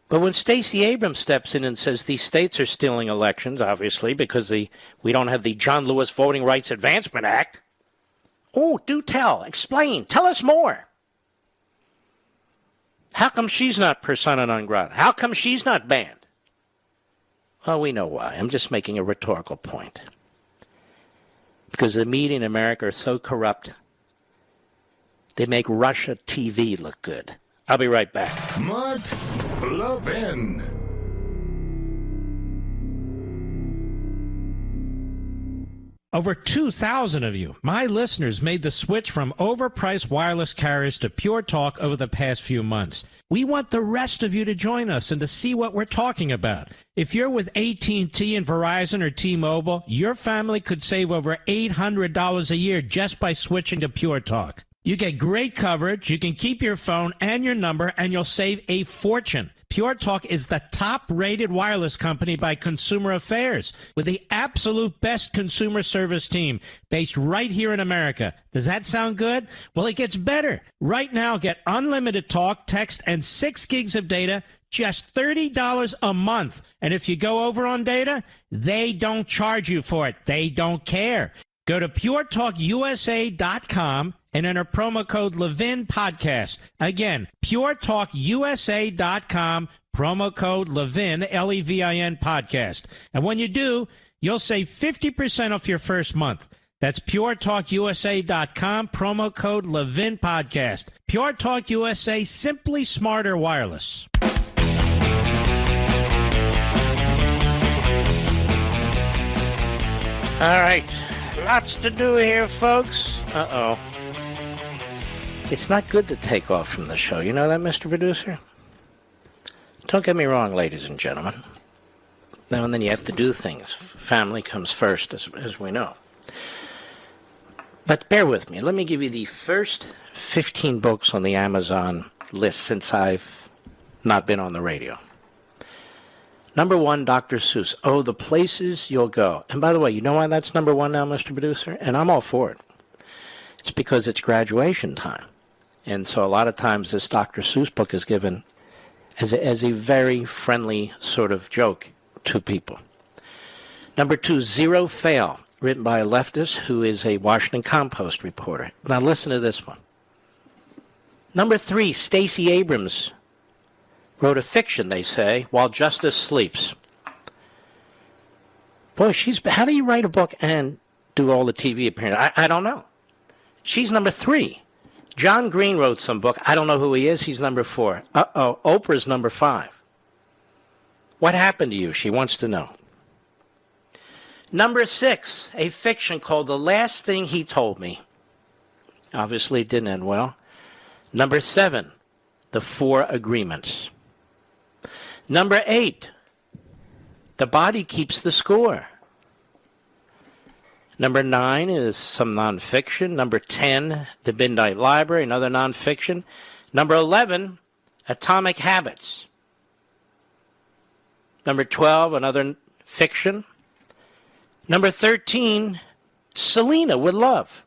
But when Stacey Abrams steps in and says these states are stealing elections, obviously, because we don't have the John Lewis Voting Rights Advancement Act, oh, do tell, explain, tell us more. How come she's not persona non grata? How come she's not banned? Well, we know why. I'm just making a rhetorical point. Because the media in America are so corrupt, they make Russia TV look good. I'll be right back. Mark Levin. Over 2,000 of you, my listeners, made the switch from overpriced wireless carriers to Pure Talk over the past few months. We want the rest of you to join us and to see what we're talking about. If you're with AT&T and Verizon or T-Mobile, your family could save over $800 a year just by switching to Pure Talk. You get great coverage, you can keep your phone and your number, and you'll save a fortune. Pure Talk is the top-rated wireless company by Consumer Affairs, with the absolute best consumer service team based right here in America. Does that sound good? Well, it gets better. Right now, get unlimited talk, text, and 6 gigs of data, just $30 a month. And if you go over on data, they don't charge you for it. They don't care. Go to puretalkusa.com and enter promo code Levin Podcast. Again, puretalkusa.com, promo code Levin, Levin Podcast. And when you do, you'll save 50% off your first month. That's puretalkusa.com, promo code Levin Podcast. Pure Talk USA, simply smarter wireless. All right. Lots to do here, folks. Uh-oh. It's not good to take off from the show. You know that, Mr. Producer? Don't get me wrong, ladies and gentlemen. Now and then you have to do things. Family comes first, as we know. But bear with me. Let me give you the first 15 books on the Amazon list since I've not been on the radio. Number 1, Dr. Seuss. Oh, the Places You'll Go. And by the way, you know why that's number 1 now, Mr. Producer? And I'm all for it. It's because it's graduation time. And so a lot of times this Dr. Seuss book is given as a very friendly sort of joke to people. Number 2, Zero Fail. written by a leftist who is a Washington Compost reporter. Now listen to this one. Number 3, Stacey Abrams wrote a fiction, they say, while justice sleeps. Boy, how do you write a book and do all the TV appearances? I don't know. She's number 3. John Green wrote some book. I don't know who he is. He's number 4. Uh-oh. Oprah's number 5. What happened to you? She wants to know. Number 6, a fiction called The Last Thing He Told Me. Obviously, it didn't end well. Number 7, The 4 Agreements. Number 8, The Body Keeps the Score. Number 9 is some nonfiction. Number 10, The Midnight Library, another nonfiction. Number 11, Atomic Habits. Number 12, another fiction. Number 13, Selena with Love.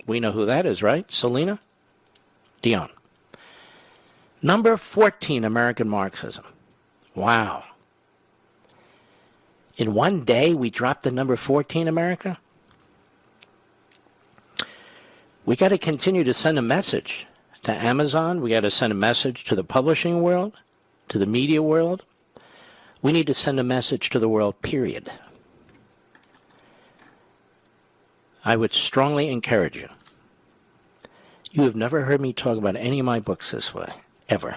We know who that is, right? Selena Dion. Number 14, American Marxism. Wow. In one day, we dropped the number 14, America? We got to continue to send a message to Amazon. We got to send a message to the publishing world, to the media world. We need to send a message to the world, period. I would strongly encourage you. You have never heard me talk about any of my books this way, ever.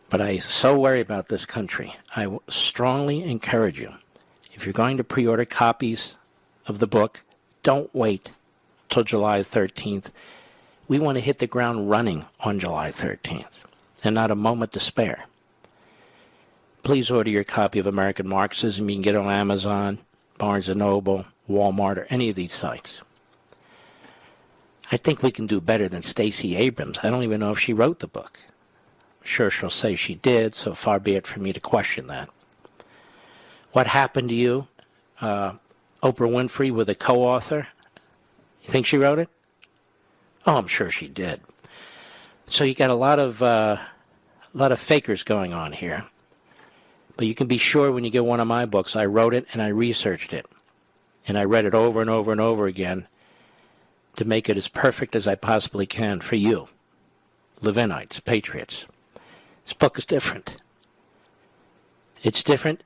But I so worry about this country. I strongly encourage you, if you're going to pre-order copies of the book, don't wait till July 13th. We want to hit the ground running on July 13th, and not a moment to spare. Please order your copy of American Marxism. You can get it on Amazon, Barnes & Noble, Walmart, or any of these sites. I think we can do better than Stacey Abrams. I don't even know if she wrote the book. I'm sure she'll say she did, so far be it for me to question that. What happened to you? Oprah Winfrey with a co-author. You think she wrote it? Oh, I'm sure she did. So you got a lot of fakers going on here. But you can be sure when you get one of my books, I wrote it and I researched it. And I read it over and over and over again to make it as perfect as I possibly can for you, Levinites, patriots. This book is different. It's different.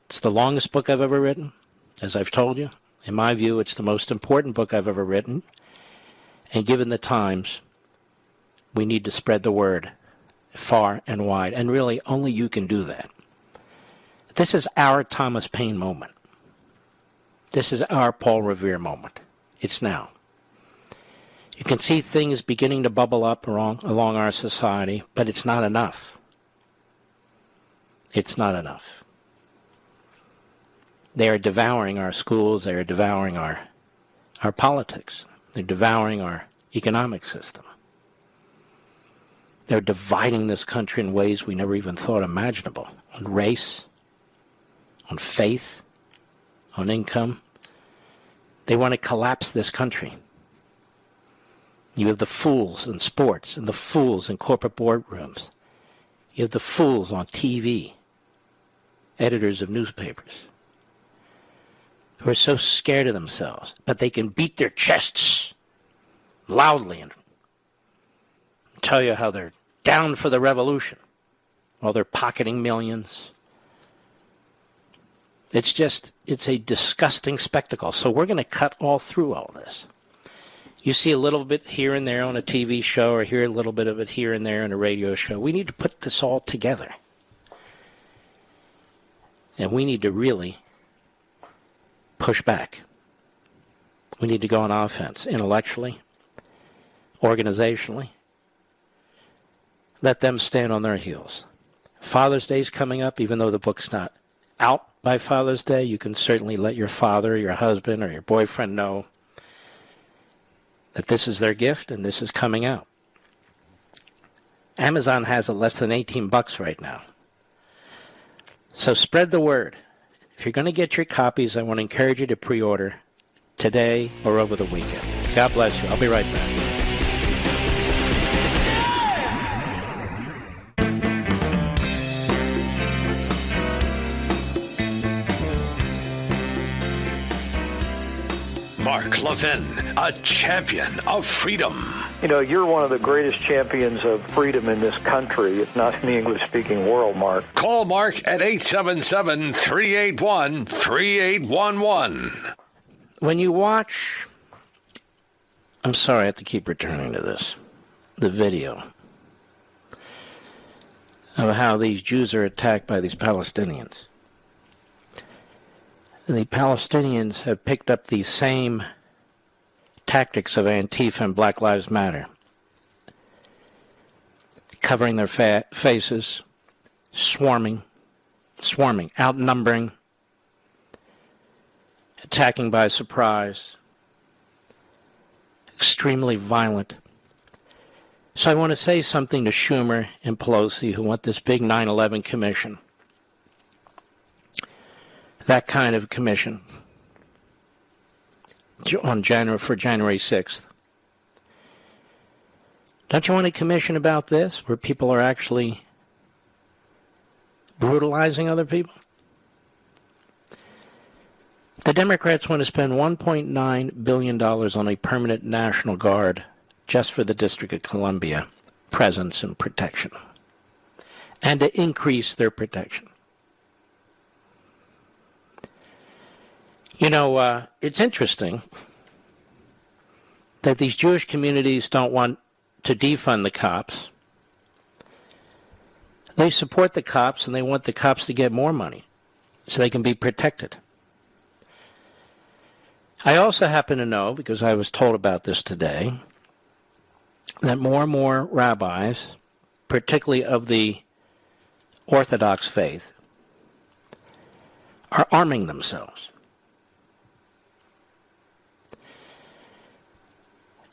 It's the longest book I've ever written, as I've told you. In my view, it's the most important book I've ever written. And given the times, we need to spread the word far and wide. And really, only you can do that. This is our Thomas Paine moment. This is our Paul Revere moment. It's now. You can see things beginning to bubble up along our society, but it's not enough. It's not enough. They are devouring our schools. They are devouring our politics. They're devouring our economic system. They're dividing this country in ways we never even thought imaginable. On race, on faith, on income. They want to collapse this country. You have the fools in sports and the fools in corporate boardrooms. You have the fools on TV, editors of newspapers, who are so scared of themselves, but they can beat their chests loudly and tell you how they're down for the revolution while they're pocketing millions. It's a disgusting spectacle. So we're going to cut all through all this. You see a little bit here and there on a TV show, or hear a little bit of it here and there on a radio show. We need to put this all together. And we need to really push back. We need to go on offense, intellectually, organizationally. Let them stand on their heels. Father's Day is coming up, even though the book's not out by Father's Day. You can certainly let your father, your husband, or your boyfriend know that this is their gift and this is coming out. Amazon has it less than $18 right now. So spread the word. If you're going to get your copies, I want to encourage you to pre-order today or over the weekend. God bless you. I'll be right back. Mark Levin, a champion of freedom. You know, you're one of the greatest champions of freedom in this country, if not in the English-speaking world, Mark. Call Mark at 877-381-3811. When you watch, I'm sorry I have to keep returning to this, the video of how these Jews are attacked by these Palestinians. The Palestinians have picked up these same tactics of Antifa and Black Lives Matter, covering their faces, swarming, outnumbering, attacking by surprise, extremely violent. So I want to say something to Schumer and Pelosi, who want this big 9/11 commission. That kind of commission on January 6th. Don't you want a commission about this, where people are actually brutalizing other people? The Democrats want to spend $1.9 billion on a permanent National Guard just for the District of Columbia presence and protection, and to increase their protection. You know, it's interesting that these Jewish communities don't want to defund the cops. They support the cops, and they want the cops to get more money so they can be protected. I also happen to know, because I was told about this today, that more and more rabbis, particularly of the Orthodox faith, are arming themselves.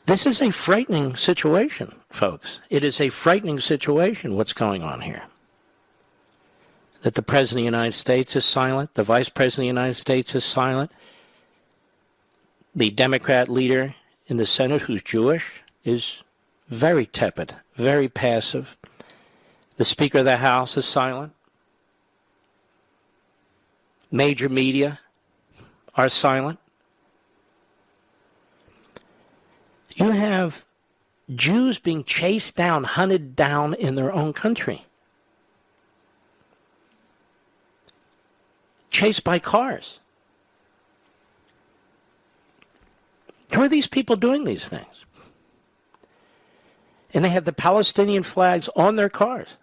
This is a frightening situation, folks. It is a frightening situation, what's going on here. That the President of the United States is silent, the Vice President of the United States is silent, the Democrat leader in the Senate, who's Jewish, is very tepid, very passive. The Speaker of the House is silent. Major media are silent. You have Jews being chased down, hunted down in their own country. Chased by cars. Who are these people doing these things? And they have the Palestinian flags on their cars.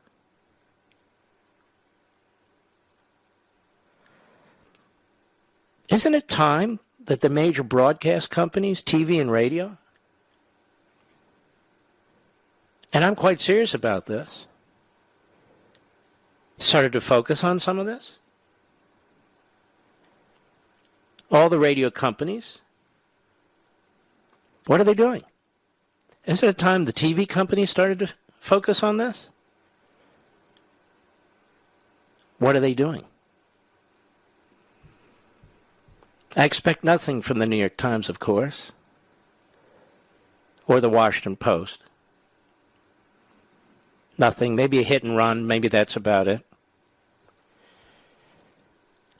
Isn't it time that the major broadcast companies, TV and radio, and I'm quite serious about this, started to focus on some of this? All the radio companies, what are they doing? Isn't it time the TV companies started to focus on this? What are they doing? I expect nothing from the New York Times, of course, or the Washington Post. Nothing, maybe a hit and run, maybe that's about it.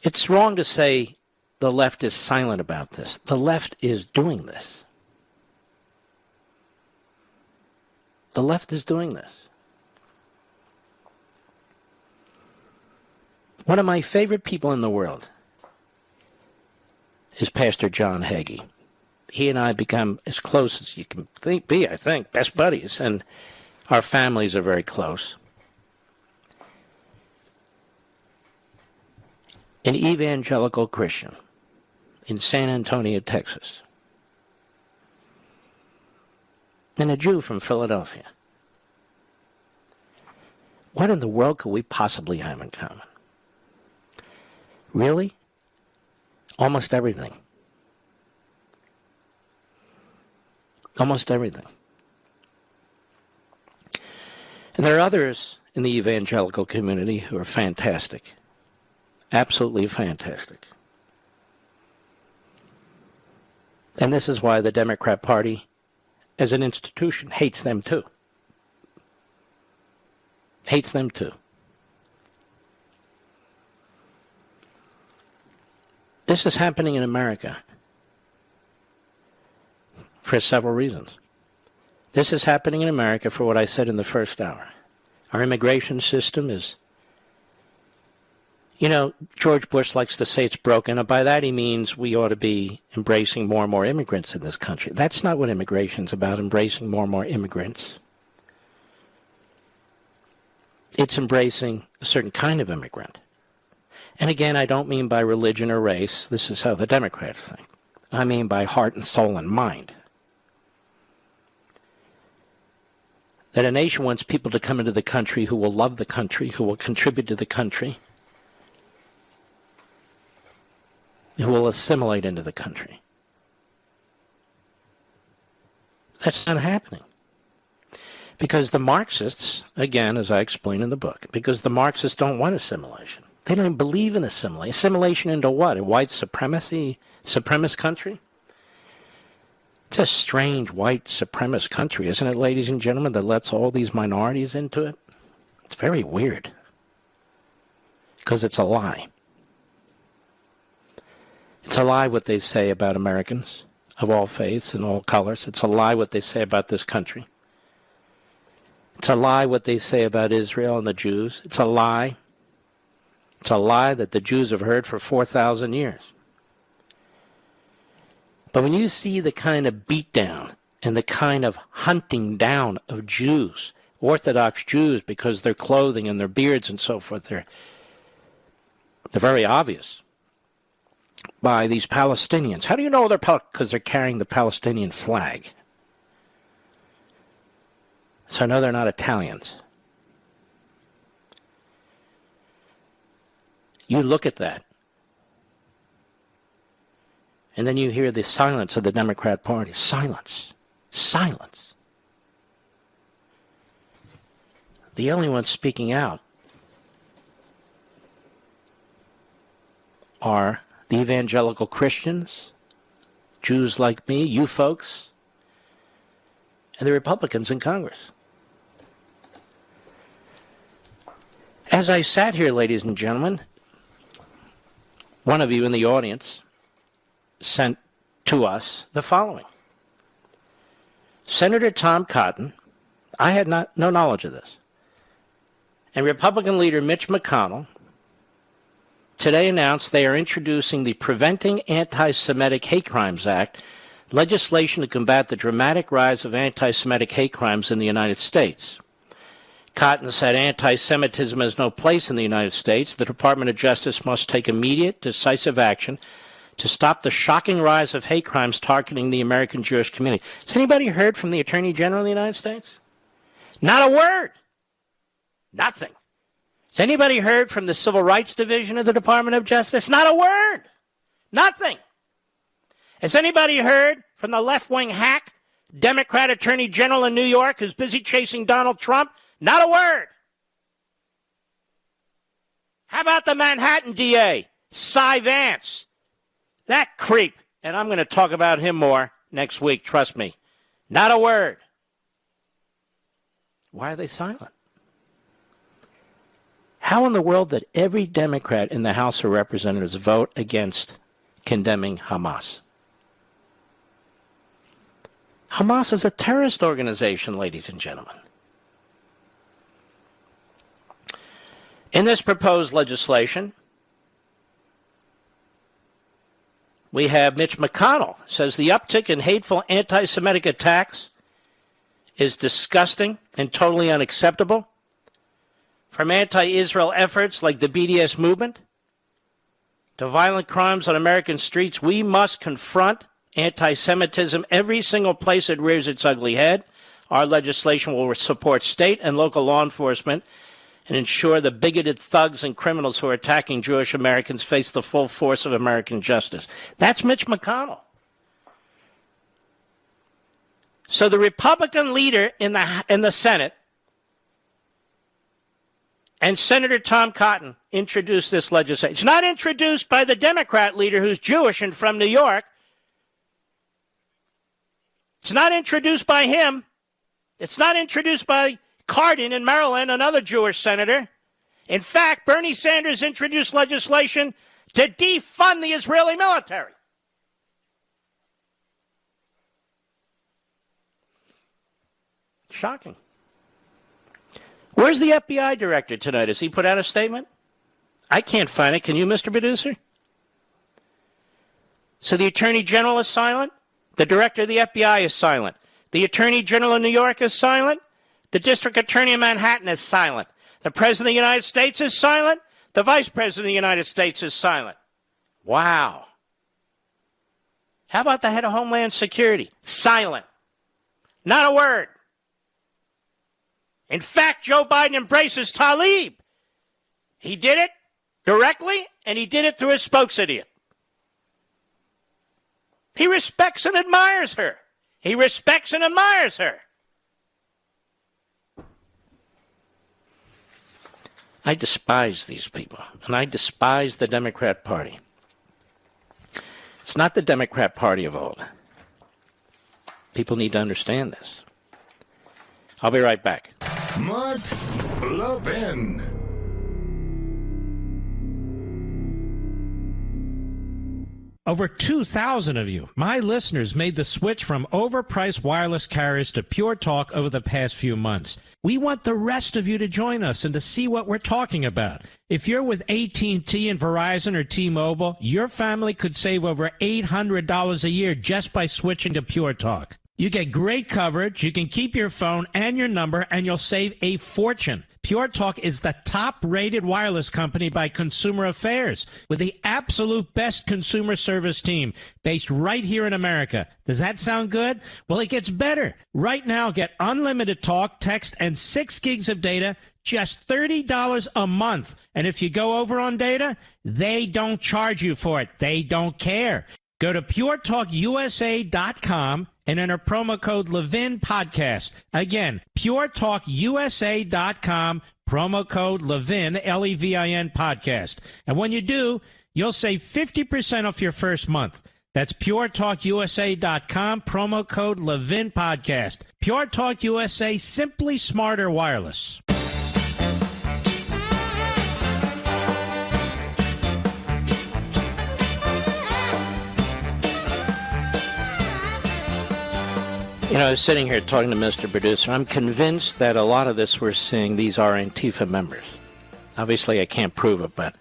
It's wrong to say the left is silent about this. The left is doing this. The left is doing this. One of my favorite people in the world is Pastor John Hagee. He and I become as close as you can be, I think, best buddies, and our families are very close. An evangelical Christian in San Antonio, Texas, and a Jew from Philadelphia. What in the world could we possibly have in common? Really? Almost everything. Almost everything. And there are others in the evangelical community who are fantastic. Absolutely fantastic. And this is why the Democrat Party, as an institution, hates them too. Hates them too. This is happening in America. for several reasons. This is happening in America for what I said in the first hour. Our immigration system is, George Bush likes to say it's broken, and by that he means we ought to be embracing more and more immigrants in this country. That's not what immigration's about, embracing more and more immigrants. It's embracing a certain kind of immigrant. And again, I don't mean by religion or race. This is how the Democrats think. I mean by heart and soul and mind. That a nation wants people to come into the country who will love the country, who will contribute to the country, who will assimilate into the country. That's not happening. Because the Marxists, again, as I explain in the book, because the Marxists don't want assimilation. They don't even believe in assimilation. Assimilation into what? A white supremacist country? It's a strange white supremacist country, isn't it, ladies and gentlemen, that lets all these minorities into it? It's very weird. Because it's a lie. It's a lie what they say about Americans of all faiths and all colors. It's a lie what they say about this country. It's a lie what they say about Israel and the Jews. It's a lie. It's a lie that the Jews have heard for 4,000 years. But when you see the kind of beatdown and the kind of hunting down of Jews, Orthodox Jews, because their clothing and their beards and so forth, they're very obvious, by these Palestinians. How do you know they're because they're carrying the Palestinian flag? So I know they're not Italians. You look at that, and then you hear the silence of the Democrat Party. Silence. Silence. The only ones speaking out are the evangelical Christians, Jews like me, you folks, and the Republicans in Congress. As I sat here, ladies and gentlemen, one of you in the audience sent to us the following. Senator Tom Cotton, I had no knowledge of this, and Republican leader Mitch McConnell today announced they are introducing the Preventing Anti-Semitic Hate Crimes Act, legislation to combat the dramatic rise of anti-Semitic hate crimes in the United States. Cotton said anti-Semitism has no place in the United States. The Department of Justice must take immediate, decisive action to stop the shocking rise of hate crimes targeting the American Jewish community. Has anybody heard from the Attorney General of the United States? Not a word. Nothing. Has anybody heard from the Civil Rights Division of the Department of Justice? Not a word. Nothing. Has anybody heard from the left-wing hack Democrat Attorney General in New York who's busy chasing Donald Trump? Not a word. How about the Manhattan DA, Cy Vance? That creep. And I'm going to talk about him more next week, trust me. Not a word. Why are they silent? How in the world did every Democrat in the House of Representatives vote against condemning Hamas? Hamas is a terrorist organization, ladies and gentlemen. In this proposed legislation, we have Mitch McConnell says the uptick in hateful anti-Semitic attacks is disgusting and totally unacceptable. From anti-Israel efforts like the BDS movement to violent crimes on American streets, we must confront anti-Semitism every single place it rears its ugly head. Our legislation will support state and local law enforcement and ensure the bigoted thugs and criminals who are attacking Jewish Americans face the full force of American justice. That's Mitch McConnell. So the Republican leader in the Senate and Senator Tom Cotton introduced this legislation. It's not introduced by the Democrat leader who's Jewish and from New York. It's not introduced by him. It's not introduced by Cardin in Maryland, another Jewish senator. In fact, Bernie Sanders introduced legislation to defund the Israeli military. Shocking. Where's the FBI director tonight? Has he put out a statement? I can't find it. Can you, Mr. Producer? So the Attorney General is silent? The director of the FBI is silent. The Attorney General of New York is silent. The District Attorney of Manhattan is silent. The President of the United States is silent. The Vice President of the United States is silent. Wow. How about the head of Homeland Security? Silent. Not a word. In fact, Joe Biden embraces Tlaib. He did it directly, and he did it through his spokesidiot. He respects and admires her. He respects and admires her. I despise these people, and I despise the Democrat Party. It's not the Democrat Party of old. People need to understand this. I'll be right back. Mark Levin. Over 2,000 of you, my listeners, made the switch from overpriced wireless carriers to Pure Talk over the past few months. We want the rest of you to join us and to see what we're talking about. If you're with AT&T and Verizon or T-Mobile, your family could save over $800 a year just by switching to Pure Talk. You get great coverage, you can keep your phone and your number, and you'll save a fortune. Pure Talk is the top-rated wireless company by Consumer Affairs, with the absolute best consumer service team based right here in America. Does that sound good? Well, it gets better. Right now, get unlimited talk, text, and 6 gigs of data, just $30 a month. And if you go over on data, they don't charge you for it. They don't care. Go to puretalkusa.com and enter promo code Levin Podcast. Again, puretalkusa.com, promo code Levin, Levin Podcast. And when you do, you'll save 50% off your first month. That's puretalkusa.com, promo code Levin Podcast. Pure Talk USA, simply smarter wireless. You know, I was sitting here talking to Mr. Producer. I'm convinced that a lot of this we're seeing, these are Antifa members. Obviously, I can't prove it, but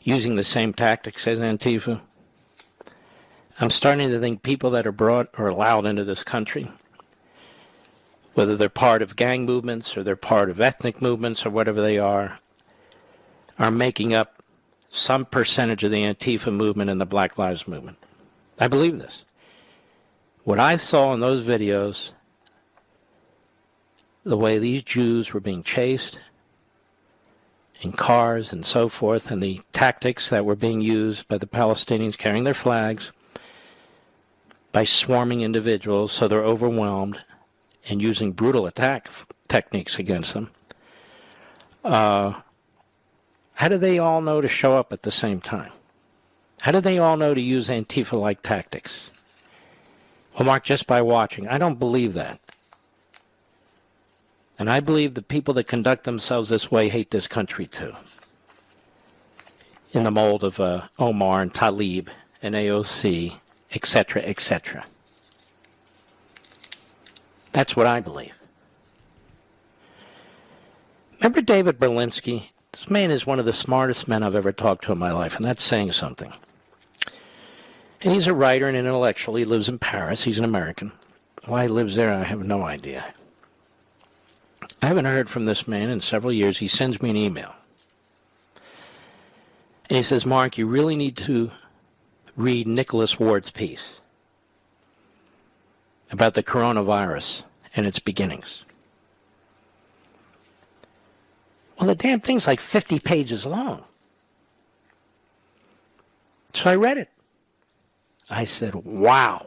using the same tactics as Antifa. I'm starting to think people that are brought or allowed into this country, whether they're part of gang movements or they're part of ethnic movements or whatever they are making up some percentage of the Antifa movement and the Black Lives Movement. I believe this. What I saw in those videos, the way these Jews were being chased in cars and so forth, and the tactics that were being used by the Palestinians carrying their flags, by swarming individuals so they're overwhelmed and using brutal attack techniques against them. How do they all know to show up at the same time? How do they all know to use Antifa-like tactics? Well, Mark, just by watching. I don't believe that. And I believe the people that conduct themselves this way hate this country too. In the mold of Omar and Tlaib and AOC, etc., etc. That's what I believe. Remember David Berlinski? This man is one of the smartest men I've ever talked to in my life, and that's saying something. And he's a writer and an intellectual. He lives in Paris. He's an American. Why he lives there, I have no idea. I haven't heard from this man in several years. He sends me an email. And he says, Mark, you really need to read Nicholas Ward's piece about the coronavirus and its beginnings. Well, the damn thing's like 50 pages long. So I read it. I said, wow.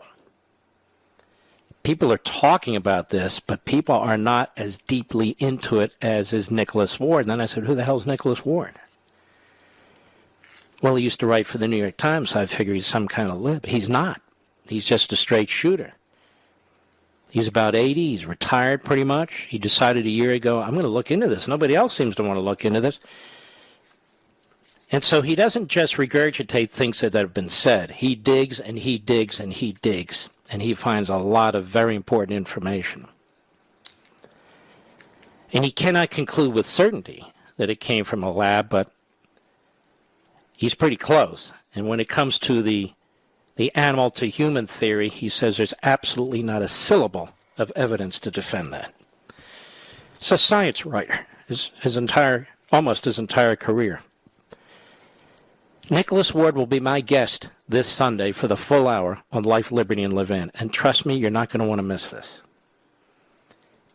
People are talking about this, but people are not as deeply into it as is Nicholas Ward. And then I said, who the hell's Nicholas Ward? Well, he used to write for the New York Times, so I figure he's some kind of lib. He's not. He's just a straight shooter. He's about 80. He's retired pretty much. He decided a year ago, I'm going to look into this. Nobody else seems to want to look into this. And so he doesn't just regurgitate things that have been said. He digs and he digs and he digs, and he finds a lot of very important information. And he cannot conclude with certainty that it came from a lab, but he's pretty close. And when it comes to the animal to human theory, he says there's absolutely not a syllable of evidence to defend that. He's a science writer, almost his entire career. Nicholas Ward will be my guest this Sunday for the full hour on Life, Liberty, and Levin. And trust me, you're not going to want to miss this.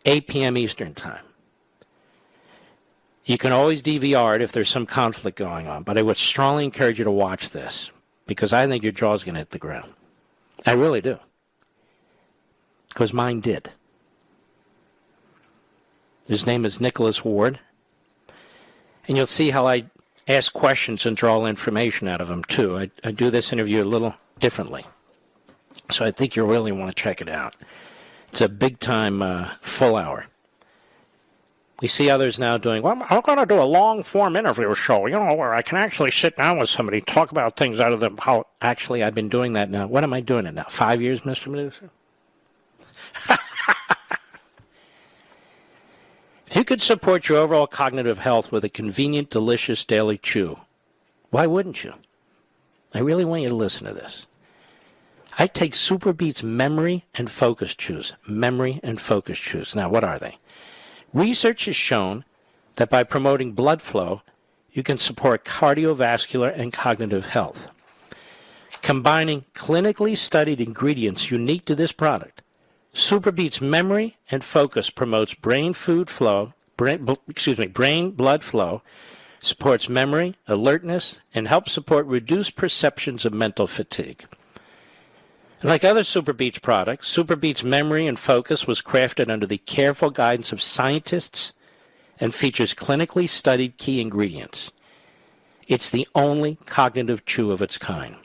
8 p.m. Eastern Time. You can always DVR it if there's some conflict going on, but I would strongly encourage you to watch this because I think your jaw's going to hit the ground. I really do. Because mine did. His name is Nicholas Ward. And you'll see how I ask questions and draw information out of him, too. I do this interview a little differently. So I think you'll really want to check it out. It's a big-time full hour. We see others now doing, well, I'm going to do a long-form interview show, where I can actually sit down with somebody, talk about things out of them. How actually, I've been doing that now. When am I doing it now? 5 years, Mr. Producer? If you could support your overall cognitive health with a convenient, delicious daily chew, why wouldn't you? I really want you to listen to this. I take Super Beats Memory and Focus Chews. Memory and Focus Chews. Now, what are they? Research has shown that by promoting blood flow, you can support cardiovascular and cognitive health. Combining clinically studied ingredients unique to this product, Super Beats Memory and Focus promotes brain blood flow, supports memory, alertness, and helps support reduced perceptions of mental fatigue. Like other Super Beats products, Super Beats Memory and Focus was crafted under the careful guidance of scientists and features clinically studied key ingredients. It's the only cognitive chew of its kind.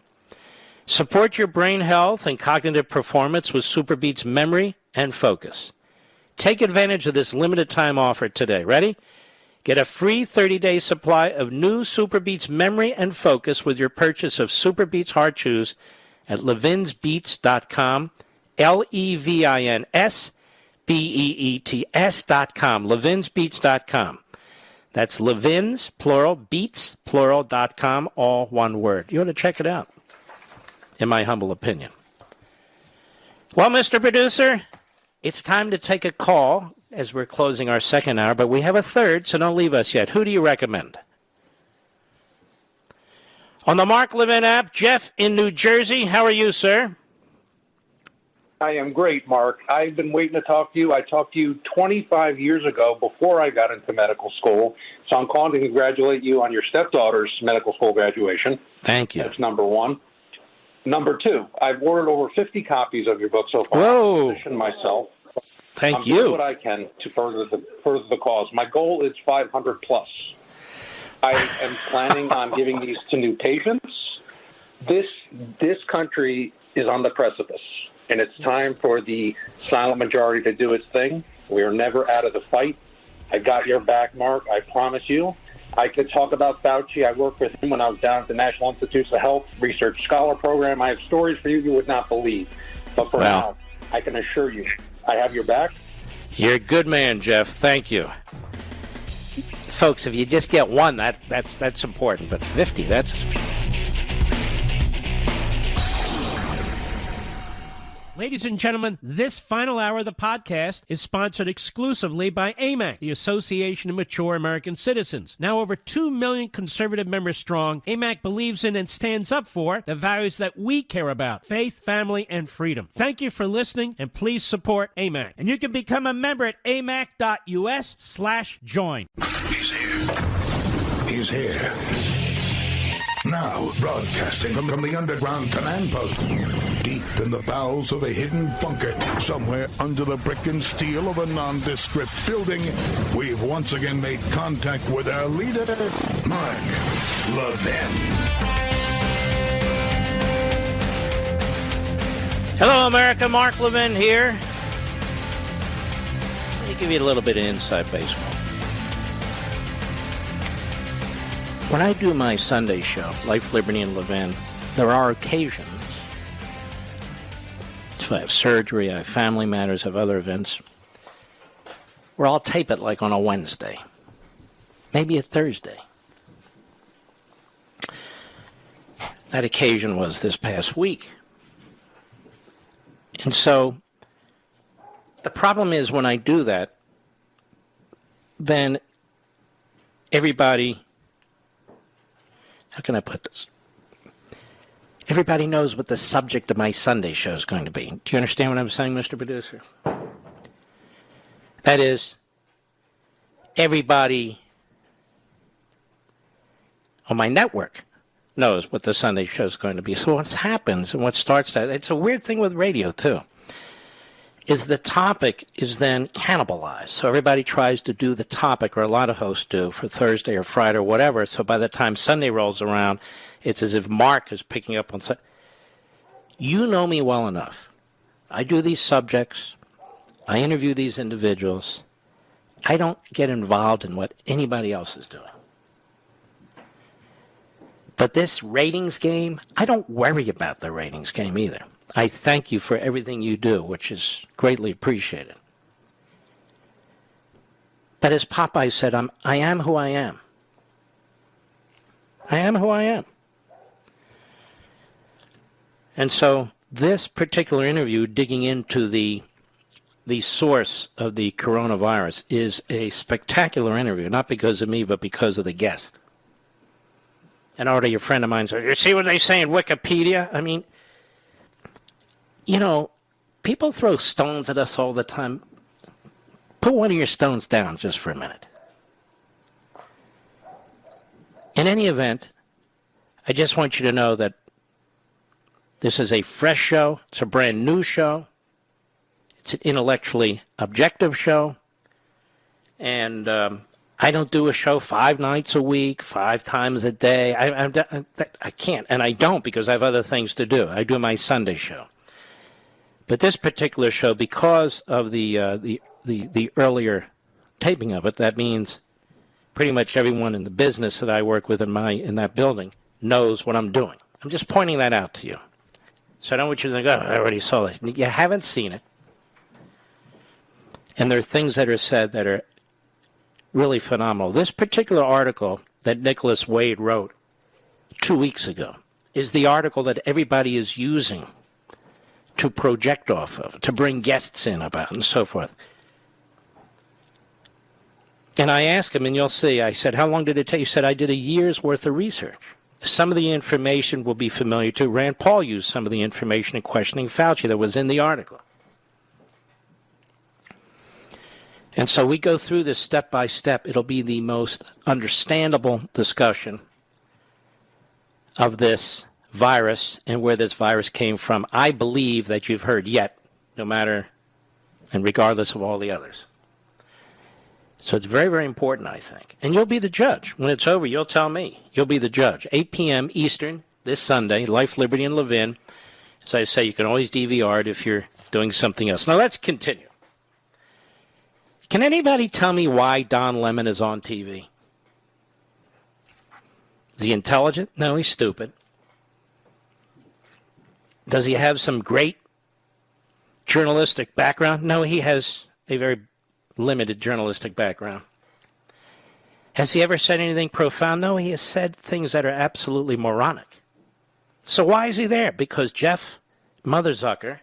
Support your brain health and cognitive performance with Super Beats Memory and Focus. Take advantage of this limited time offer today. Ready? Get a free 30-day supply of new Super Beats Memory and Focus with your purchase of Super Beats Heart Chews at levinsbeats.com, LEVINSBEETS.com, levinsbeats.com. That's Levins, plural, beats, plural.com, all one word. You ought to check it out, in my humble opinion. Well, Mr. Producer, it's time to take a call as we're closing our second hour, but we have a third, so don't leave us yet. Who do you recommend? On the Mark Levin app, Jeff in New Jersey. How are you, sir? I am great, Mark. I've been waiting to talk to you. I talked to you 25 years ago before I got into medical school. So I'm calling to congratulate you on your stepdaughter's medical school graduation. Thank you. That's number one. Number two, I've ordered over 50 copies of your book so far. Whoa. I position myself. Thank you. I'm doing what I can to further the cause. My goal is 500 plus. I am planning on giving these to new patients. This country is on the precipice, and it's time for the silent majority to do its thing. We are never out of the fight. I got your back, Mark. I promise you. I could talk about Fauci. I worked with him when I was down at the National Institutes of Health Research Scholar Program. I have stories for you would not believe. But for now, I can assure you, I have your back. You're a good man, Jeff. Thank you. Folks, if you just get one, that's important. But 50, that's... Ladies and gentlemen, this final hour of the podcast is sponsored exclusively by AMAC, the Association of Mature American Citizens. Now over 2 million conservative members strong, AMAC believes in and stands up for the values that we care about: faith, family, and freedom. Thank you for listening, and please support AMAC. And you can become a member at amac.us/join. He's here. He's here. Now, broadcasting from the underground command post, deep in the bowels of a hidden bunker, somewhere under the brick and steel of a nondescript building, we've once again made contact with our leader, Mark Levin. Hello, America. Mark Levin here. Let me give you a little bit of inside baseball. When I do my Sunday show, Life, Liberty, and Levin, there are occasions, if I have surgery, I have family matters, I have other events, where I'll tape it like on a Wednesday, maybe a Thursday. That occasion was this past week. And so the problem is when I do that, then everybody, how can I put this? Everybody knows what the subject of my Sunday show is going to be. Do you understand what I'm saying, Mr. Producer? That is, everybody on my network knows what the Sunday show is going to be. So what happens and what starts that, it's a weird thing with radio too, is the topic is then cannibalized. So everybody tries to do the topic, or a lot of hosts do, for Thursday or Friday or whatever. So by the time Sunday rolls around, it's as if Mark is picking up on... You know me well enough. I do these subjects. I interview these individuals. I don't get involved in what anybody else is doing. But this ratings game, I don't worry about the ratings game either. I thank you for everything you do, which is greatly appreciated. But as Popeye said, I am who I am. I am who I am. And so this particular interview, digging into the source of the coronavirus, is a spectacular interview, not because of me, but because of the guest. And already a friend of mine said, you see what they say in Wikipedia? I mean, you know, people throw stones at us all the time. Put one of your stones down just for a minute. In any event, I just want you to know that this is a fresh show. It's a brand new show. It's an intellectually objective show. And I don't do a show 5 nights a week, 5 times a day. I can't, and I don't because I have other things to do. I do my Sunday show. But this particular show, because of the earlier taping of it, that means pretty much everyone in the business that I work with in that building knows what I'm doing. I'm just pointing that out to you. So I don't want you to think, oh, I already saw this. You haven't seen it. And there are things that are said that are really phenomenal. This particular article that Nicholas Wade wrote 2 weeks ago is the article that everybody is using to project off of, to bring guests in about, and so forth. And I asked him, and you'll see, I said, how long did it take? He said, I did a year's worth of research. Some of the information will be familiar to Rand Paul used some of the information in questioning Fauci that was in the article. And so we go through this step by step. It'll be the most understandable discussion of this virus and where this virus came from, I believe, that you've heard yet, no matter and regardless of all the others. So it's very, very important, I think. And you'll be the judge. When it's over, you'll tell me. You'll be the judge. 8 p.m. Eastern this Sunday, Life, Liberty, and Levin. As I say, you can always DVR it if you're doing something else. Now let's continue. Can anybody tell me why Don Lemon is on TV? Is he intelligent? No, he's stupid. Does he have some great journalistic background? No, he has a very limited journalistic background. Has he ever said anything profound? No, he has said things that are absolutely moronic. So why is he there? Because Jeff Motherzucker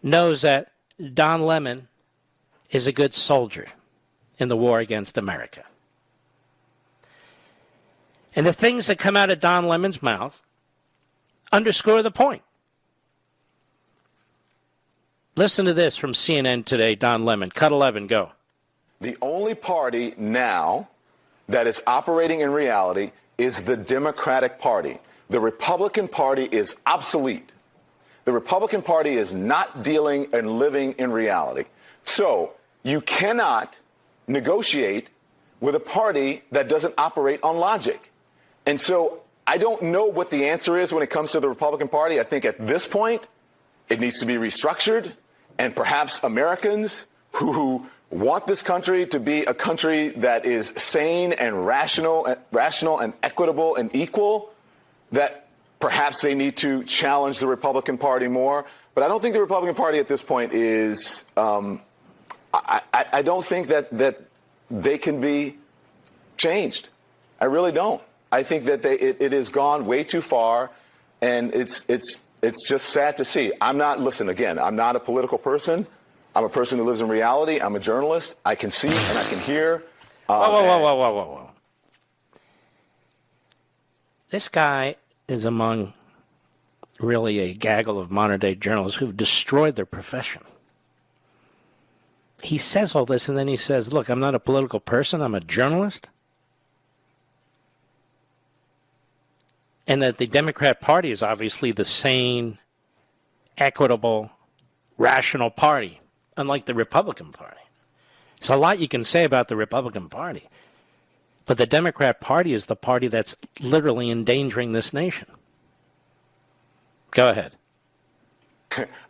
knows that Don Lemon is a good soldier in the war against America. And the things that come out of Don Lemon's mouth underscore the point. Listen to this from CNN today, Don Lemon. Cut 11, go. The only party now that is operating in reality is the Democratic Party. The Republican Party is obsolete. The Republican Party is not dealing and living in reality. So you cannot negotiate with a party that doesn't operate on logic. And so I don't know what the answer is when it comes to the Republican Party. I think at this point, it needs to be restructured, and perhaps Americans who want this country to be a country that is sane and rational and equitable and equal, that perhaps they need to challenge the Republican Party more. But I don't think the Republican Party at this point is I don't think that they can be changed. I really don't. I think that it has gone way too far, and it's just sad to see. I'm not a political person. I'm a person who lives in reality. I'm a journalist. I can see and I can hear. Whoa. This guy is among really a gaggle of modern-day journalists who've destroyed their profession. He says all this, and then he says, look, I'm not a political person. I'm a journalist. And that the Democrat Party is obviously the sane, equitable, rational party, unlike the Republican Party. There's a lot you can say about the Republican Party. But the Democrat Party is the party that's literally endangering this nation. Go ahead.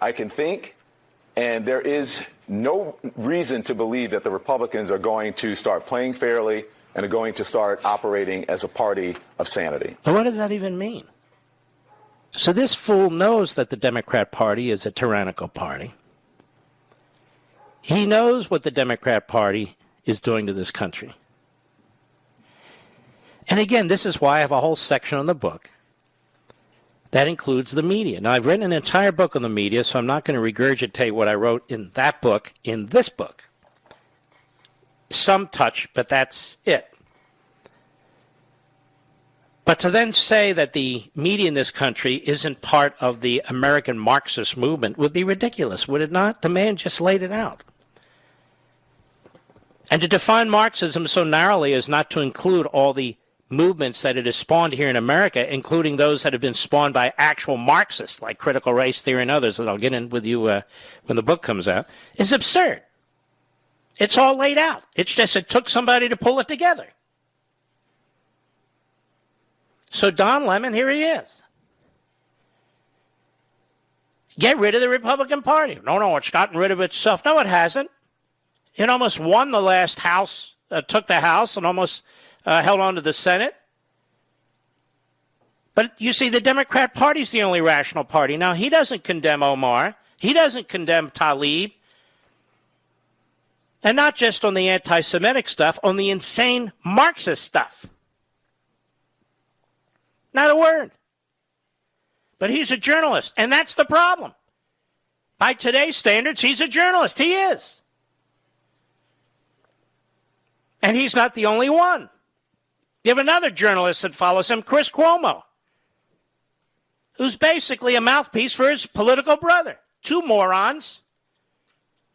I can think, and there is no reason to believe that the Republicans are going to start playing fairly and are going to start operating as a party of sanity. Well, what does that even mean? So this fool knows that the Democrat Party is a tyrannical party. He knows what the Democrat Party is doing to this country. And again, this is why I have a whole section on the book that includes the media. Now, I've written an entire book on the media, so I'm not going to regurgitate what I wrote in that book in this book. Some touch, but that's it. But to then say that the media in this country isn't part of the American Marxist movement would be ridiculous, would it not? The man just laid it out. And to define Marxism so narrowly as not to include all the movements that it has spawned here in America, including those that have been spawned by actual Marxists, like critical race theory and others that I'll get in with you when the book comes out, is absurd. It's all laid out. It's just it took somebody to pull it together. So Don Lemon, here he is. Get rid of the Republican Party. No, it's gotten rid of itself. No, it hasn't. It almost won the last House, took the House, and almost held on to the Senate. But you see, the Democrat Party's the only rational party. Now, he doesn't condemn Omar. He doesn't condemn Tlaib. And not just on the anti-Semitic stuff, on the insane Marxist stuff. Not a word. But he's a journalist, and that's the problem. By today's standards, he's a journalist. He is. And he's not the only one. You have another journalist that follows him, Chris Cuomo, who's basically a mouthpiece for his political brother. Two morons.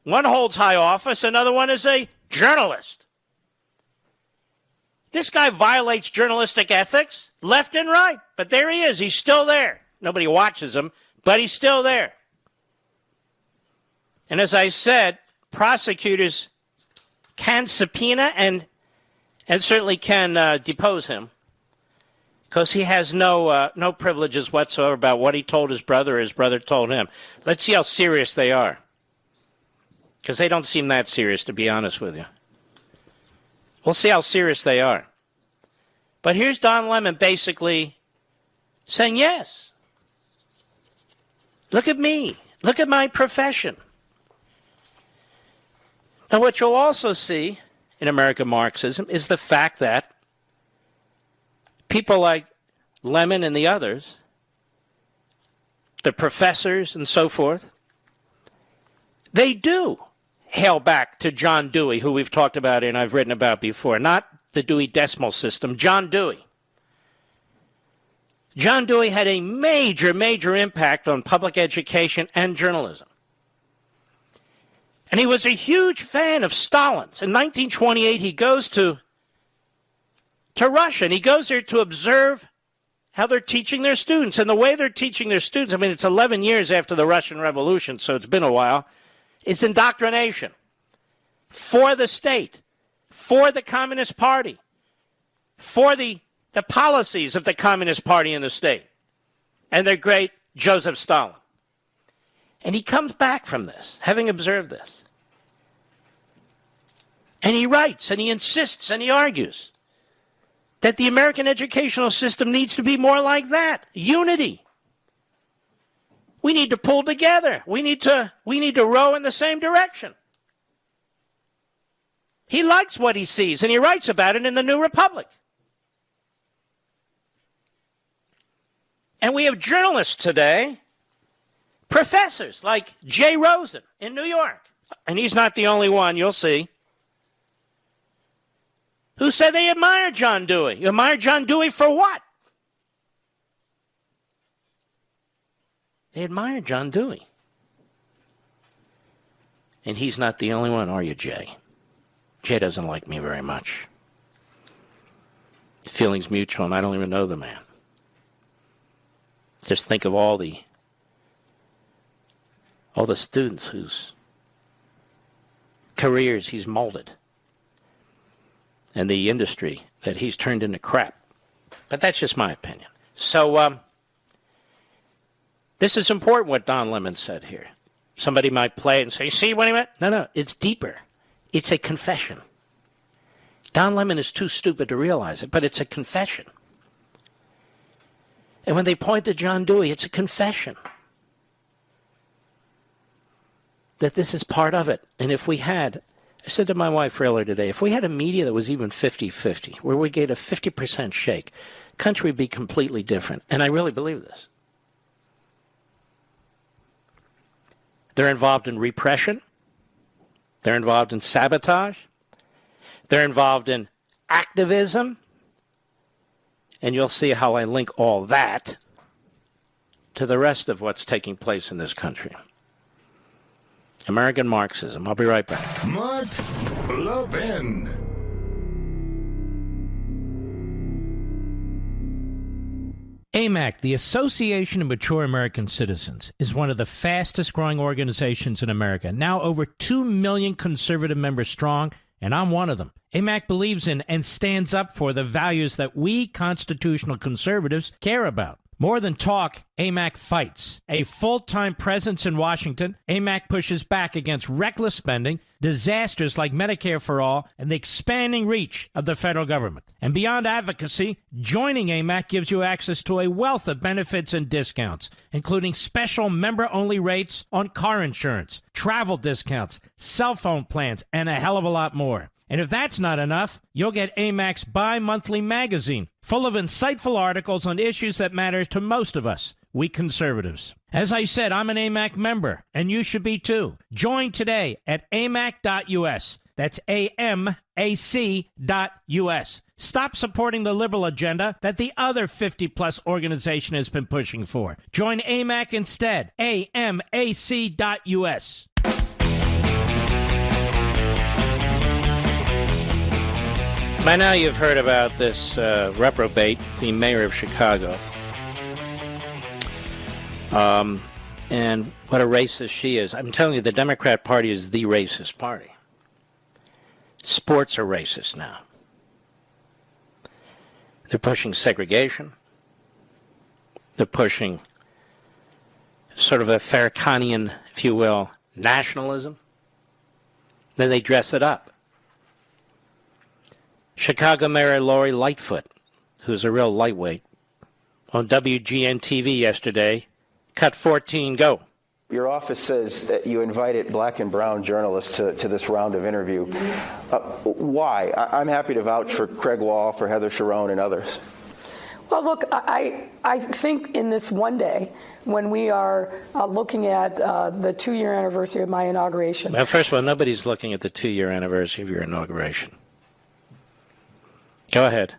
One holds high office, another one is a journalist. This guy violates journalistic ethics left and right, but there he is. He's still there. Nobody watches him, but he's still there. And as I said, prosecutors can subpoena and certainly can depose him because he has no privileges whatsoever about what he told his brother or his brother told him. Let's see how serious they are, because they don't seem that serious, to be honest with you. We'll see how serious they are. But here's Don Lemon basically saying, yes, look at me. Look at my profession. Now, what you'll also see in American Marxism is the fact that people like Lemon and the others, the professors and so forth, they do hail back to John Dewey, who we've talked about and I've written about before, not the Dewey Decimal System, John Dewey. John Dewey had a major, major impact on public education and journalism. And he was a huge fan of Stalin's. In 1928, he goes to Russia, and he goes there to observe how they're teaching their students. And the way they're teaching their students, I mean, it's 11 years after the Russian Revolution, so it's been a while, is indoctrination for the state, for the Communist Party, for the policies of the Communist Party in the state, and their great Joseph Stalin. And he comes back from this, having observed this. And he writes, and he insists, and he argues that the American educational system needs to be more like that. Unity. We need to pull together. We need to row in the same direction. He likes what he sees, and he writes about it in the New Republic. And we have journalists today, professors like Jay Rosen in New York, and he's not the only one, you'll see, who said they admire John Dewey. You admire John Dewey for what? They admire John Dewey. And he's not the only one, are you, Jay? Jay doesn't like me very much. Feelings mutual, and I don't even know the man. Just think of all the students whose careers he's molded and the industry that he's turned into crap. But that's just my opinion. So this is important what Don Lemon said here. Somebody might play it and say, see what he meant? No, it's deeper. It's a confession. Don Lemon is too stupid to realize it, but it's a confession. And when they point to John Dewey, it's a confession that this is part of it. And if we had, I said to my wife earlier today, if we had a media that was even 50-50, where we get a 50% shake, country would be completely different. And I really believe this. They're involved in repression. They're involved in sabotage. They're involved in activism. And you'll see how I link all that to the rest of what's taking place in this country. American Marxism. I'll be right back. Mark Levin. AMAC, the Association of Mature American Citizens, is one of the fastest growing organizations in America. Now over 2 million conservative members strong, and I'm one of them. AMAC believes in and stands up for the values that we constitutional conservatives care about. More than talk, AMAC fights. A full-time presence in Washington, AMAC pushes back against reckless spending, disasters like Medicare for All, and the expanding reach of the federal government. And beyond advocacy, joining AMAC gives you access to a wealth of benefits and discounts, including special member-only rates on car insurance, travel discounts, cell phone plans, and a hell of a lot more. And if that's not enough, you'll get AMAC's bi-monthly magazine, full of insightful articles on issues that matter to most of us, we conservatives. As I said, I'm an AMAC member, and you should be too. Join today at amac.us. That's AMAC.us. Stop supporting the liberal agenda that the other 50-plus organization has been pushing for. Join AMAC instead. AMAC.us. By now you've heard about this reprobate, the mayor of Chicago. And what a racist she is. I'm telling you, the Democrat Party is the racist party. Sports are racist now. They're pushing segregation. They're pushing sort of a Farrakhanian, if you will, nationalism. Then they dress it up. Chicago Mayor Lori Lightfoot, who's a real lightweight, on WGN-TV yesterday, cut 14, go. Your office says that you invited black and brown journalists to this round of interview. Why? I'm happy to vouch for Craig Wall, for Heather Sharon, and others. Well, look, I think in this one day, when we are looking at the 2-year anniversary of my inauguration. Well, first of all, nobody's looking at the 2-year anniversary of your inauguration. Go ahead.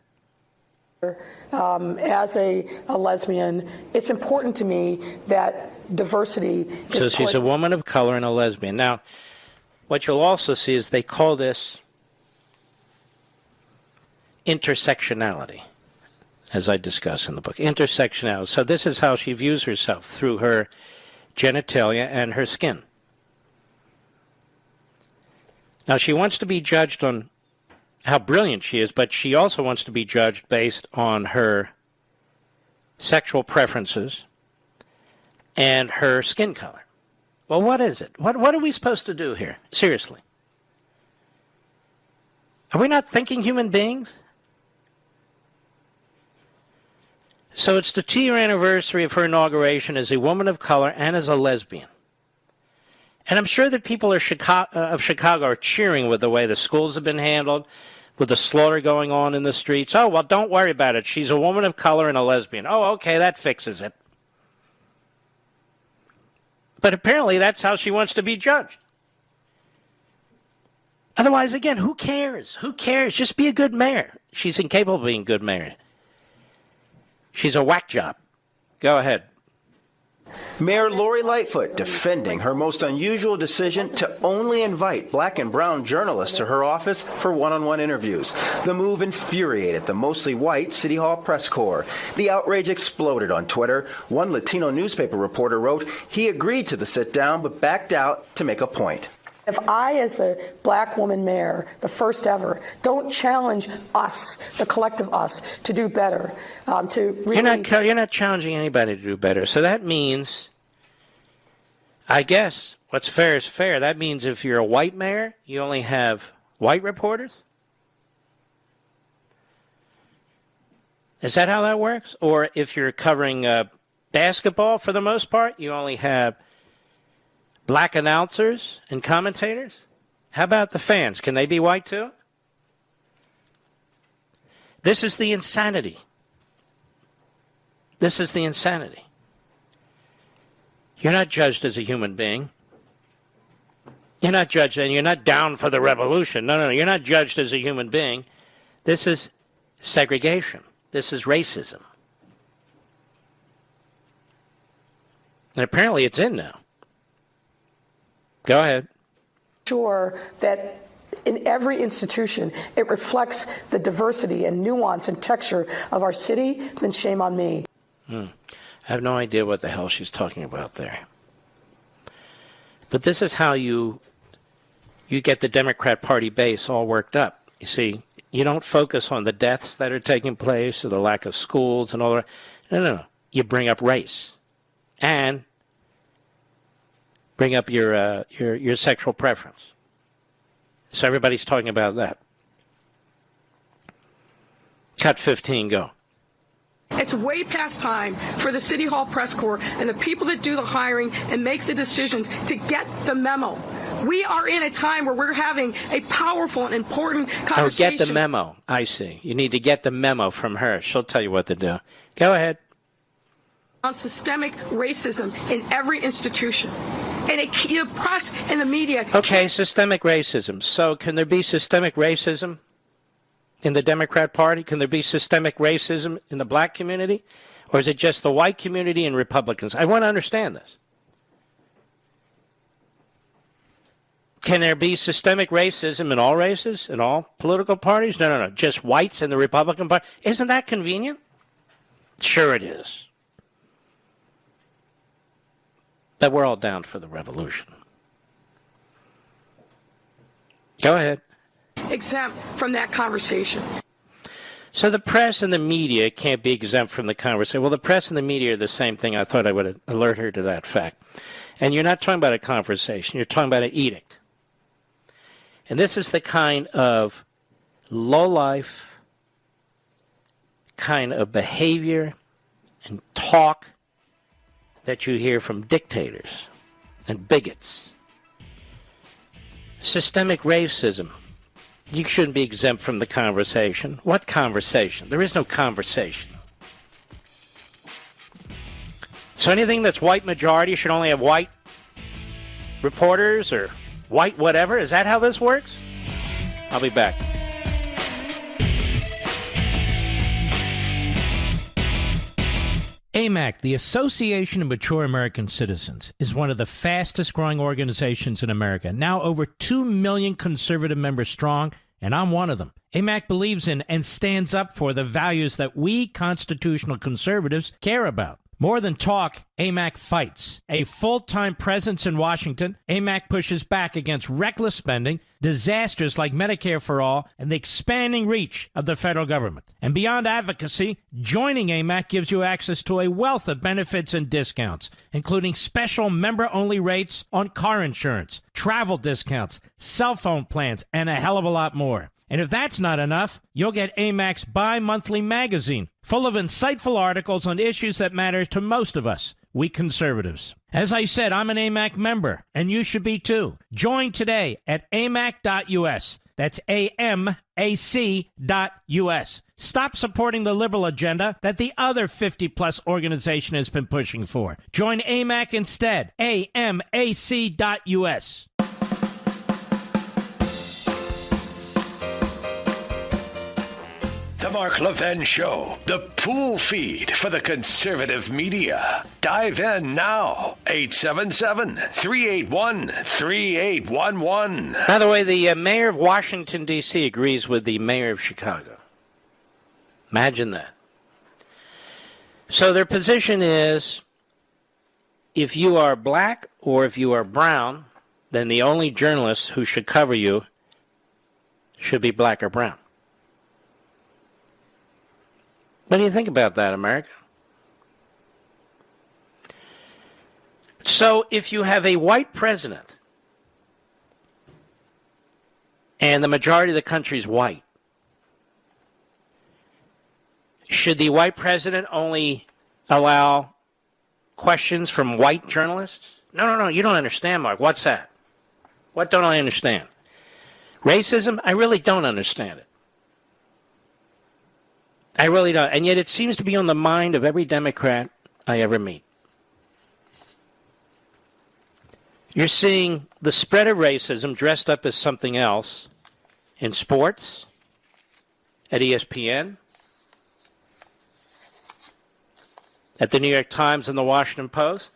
As a lesbian, it's important to me that diversity is... So she's a woman of color and a lesbian. Now, what you'll also see is they call this intersectionality, as I discuss in the book. Intersectionality. So this is how she views herself, through her genitalia and her skin. Now, she wants to be judged on how brilliant she is, but she also wants to be judged based on her sexual preferences and her skin color. Well, what is it? What are we supposed to do here? Seriously. Are we not thinking human beings? So it's the 2-year anniversary of her inauguration as a woman of color and as a lesbian. And I'm sure that people of Chicago are cheering with the way the schools have been handled, with the slaughter going on in the streets. Oh, well, don't worry about it. She's a woman of color and a lesbian. Oh, okay, that fixes it. But apparently that's how she wants to be judged. Otherwise, again, who cares? Who cares? Just be a good mayor. She's incapable of being a good mayor. She's a whack job. Go ahead. Mayor Lori Lightfoot defending her most unusual decision to only invite black and brown journalists to her office for one-on-one interviews. The move infuriated the mostly white City Hall press corps. The outrage exploded on Twitter. One Latino newspaper reporter wrote he agreed to the sit-down but backed out to make a point. If I, as the black woman mayor, the first ever, don't challenge us, the collective us, to do better, to really... You're not challenging anybody to do better. So that means, I guess, what's fair is fair. That means if you're a white mayor, you only have white reporters? Is that how that works? Or if you're covering basketball for the most part, you only have black announcers and commentators? How about the fans? Can they be white too? This is the insanity. This is the insanity. You're not judged as a human being. You're not judged, and you're not down for the revolution. No, you're not judged as a human being. This is segregation. This is racism. And apparently it's in now. Go ahead. Sure that in every institution it reflects the diversity and nuance and texture of our city, then shame on me. I have no idea what the hell she's talking about there. But this is how you get the Democrat Party base all worked up. You see, you don't focus on the deaths that are taking place or the lack of schools and all that. No. You bring up race and bring up your sexual preference. So everybody's talking about that. Cut 15, go. It's way past time for the City Hall press corps and the people that do the hiring and make the decisions to get the memo. We are in a time where we're having a powerful and important conversation. Oh, get the memo. I see. You need to get the memo from her. She'll tell you what to do. Go ahead. On systemic racism in every institution. And the press and the media. Okay, systemic racism. So can there be systemic racism in the Democrat Party? Can there be systemic racism in the black community? Or is it just the white community and Republicans? I want to understand this. Can there be systemic racism in all races, in all political parties? No. Just whites in the Republican Party? Isn't that convenient? Sure it is. But we're all down for the revolution. Go ahead. Exempt from that conversation. So the press and the media can't be exempt from the conversation. Well, the press and the media are the same thing. I thought I would alert her to that fact. And you're not talking about a conversation. You're talking about an edict. And this is the kind of low-life kind of behavior and talk that you hear from dictators and bigots. Systemic racism. You shouldn't be exempt from the conversation. What conversation? There is no conversation. So anything that's white majority should only have white reporters or white whatever? Is that how this works? I'll be back. AMAC, the Association of Mature American Citizens, is one of the fastest growing organizations in America. Now over 2 million conservative members strong, and I'm one of them. AMAC believes in and stands up for the values that we constitutional conservatives care about. More than talk, AMAC fights. A full-time presence in Washington, AMAC pushes back against reckless spending, disasters like Medicare for All, and the expanding reach of the federal government. And beyond advocacy, joining AMAC gives you access to a wealth of benefits and discounts, including special member-only rates on car insurance, travel discounts, cell phone plans, and a hell of a lot more. And if that's not enough, you'll get AMAC's bi-monthly magazine, full of insightful articles on issues that matter to most of us. we conservatives. As I said, I'm an AMAC member, and you should be too. Join today at amac.us. That's AMAC.us. Stop supporting the liberal agenda that the other 50-plus organization has been pushing for. Join AMAC instead. AMAC.us. The Mark Levin Show, the pool feed for the conservative media. Dive in now. 877-381-3811. By the way, the mayor of Washington, D.C. agrees with the mayor of Chicago. Imagine that. So their position is, if you are black or if you are brown, then the only journalists who should cover you should be black or brown. What do you think about that, America? So if you have a white president and the majority of the country is white, should the white president only allow questions from white journalists? No, you don't understand, Mark. What's that? What don't I understand? Racism? I really don't understand it. I really don't. And yet it seems to be on the mind of every Democrat I ever meet. You're seeing the spread of racism dressed up as something else in sports, at ESPN, at the New York Times and the Washington Post.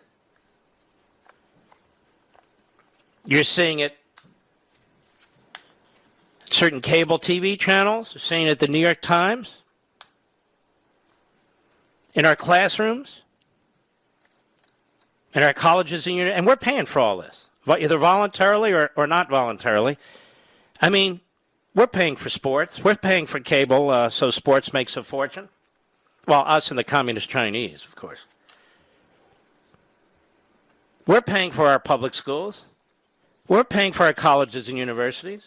You're seeing it at certain cable TV channels. You're seeing it at the New York Times. In our classrooms, in our colleges and universities, and we're paying for all this, either voluntarily or not voluntarily. I mean, we're paying for sports. We're paying for cable, so sports makes a fortune. Well, us and the communist Chinese, of course. We're paying for our public schools. We're paying for our colleges and universities.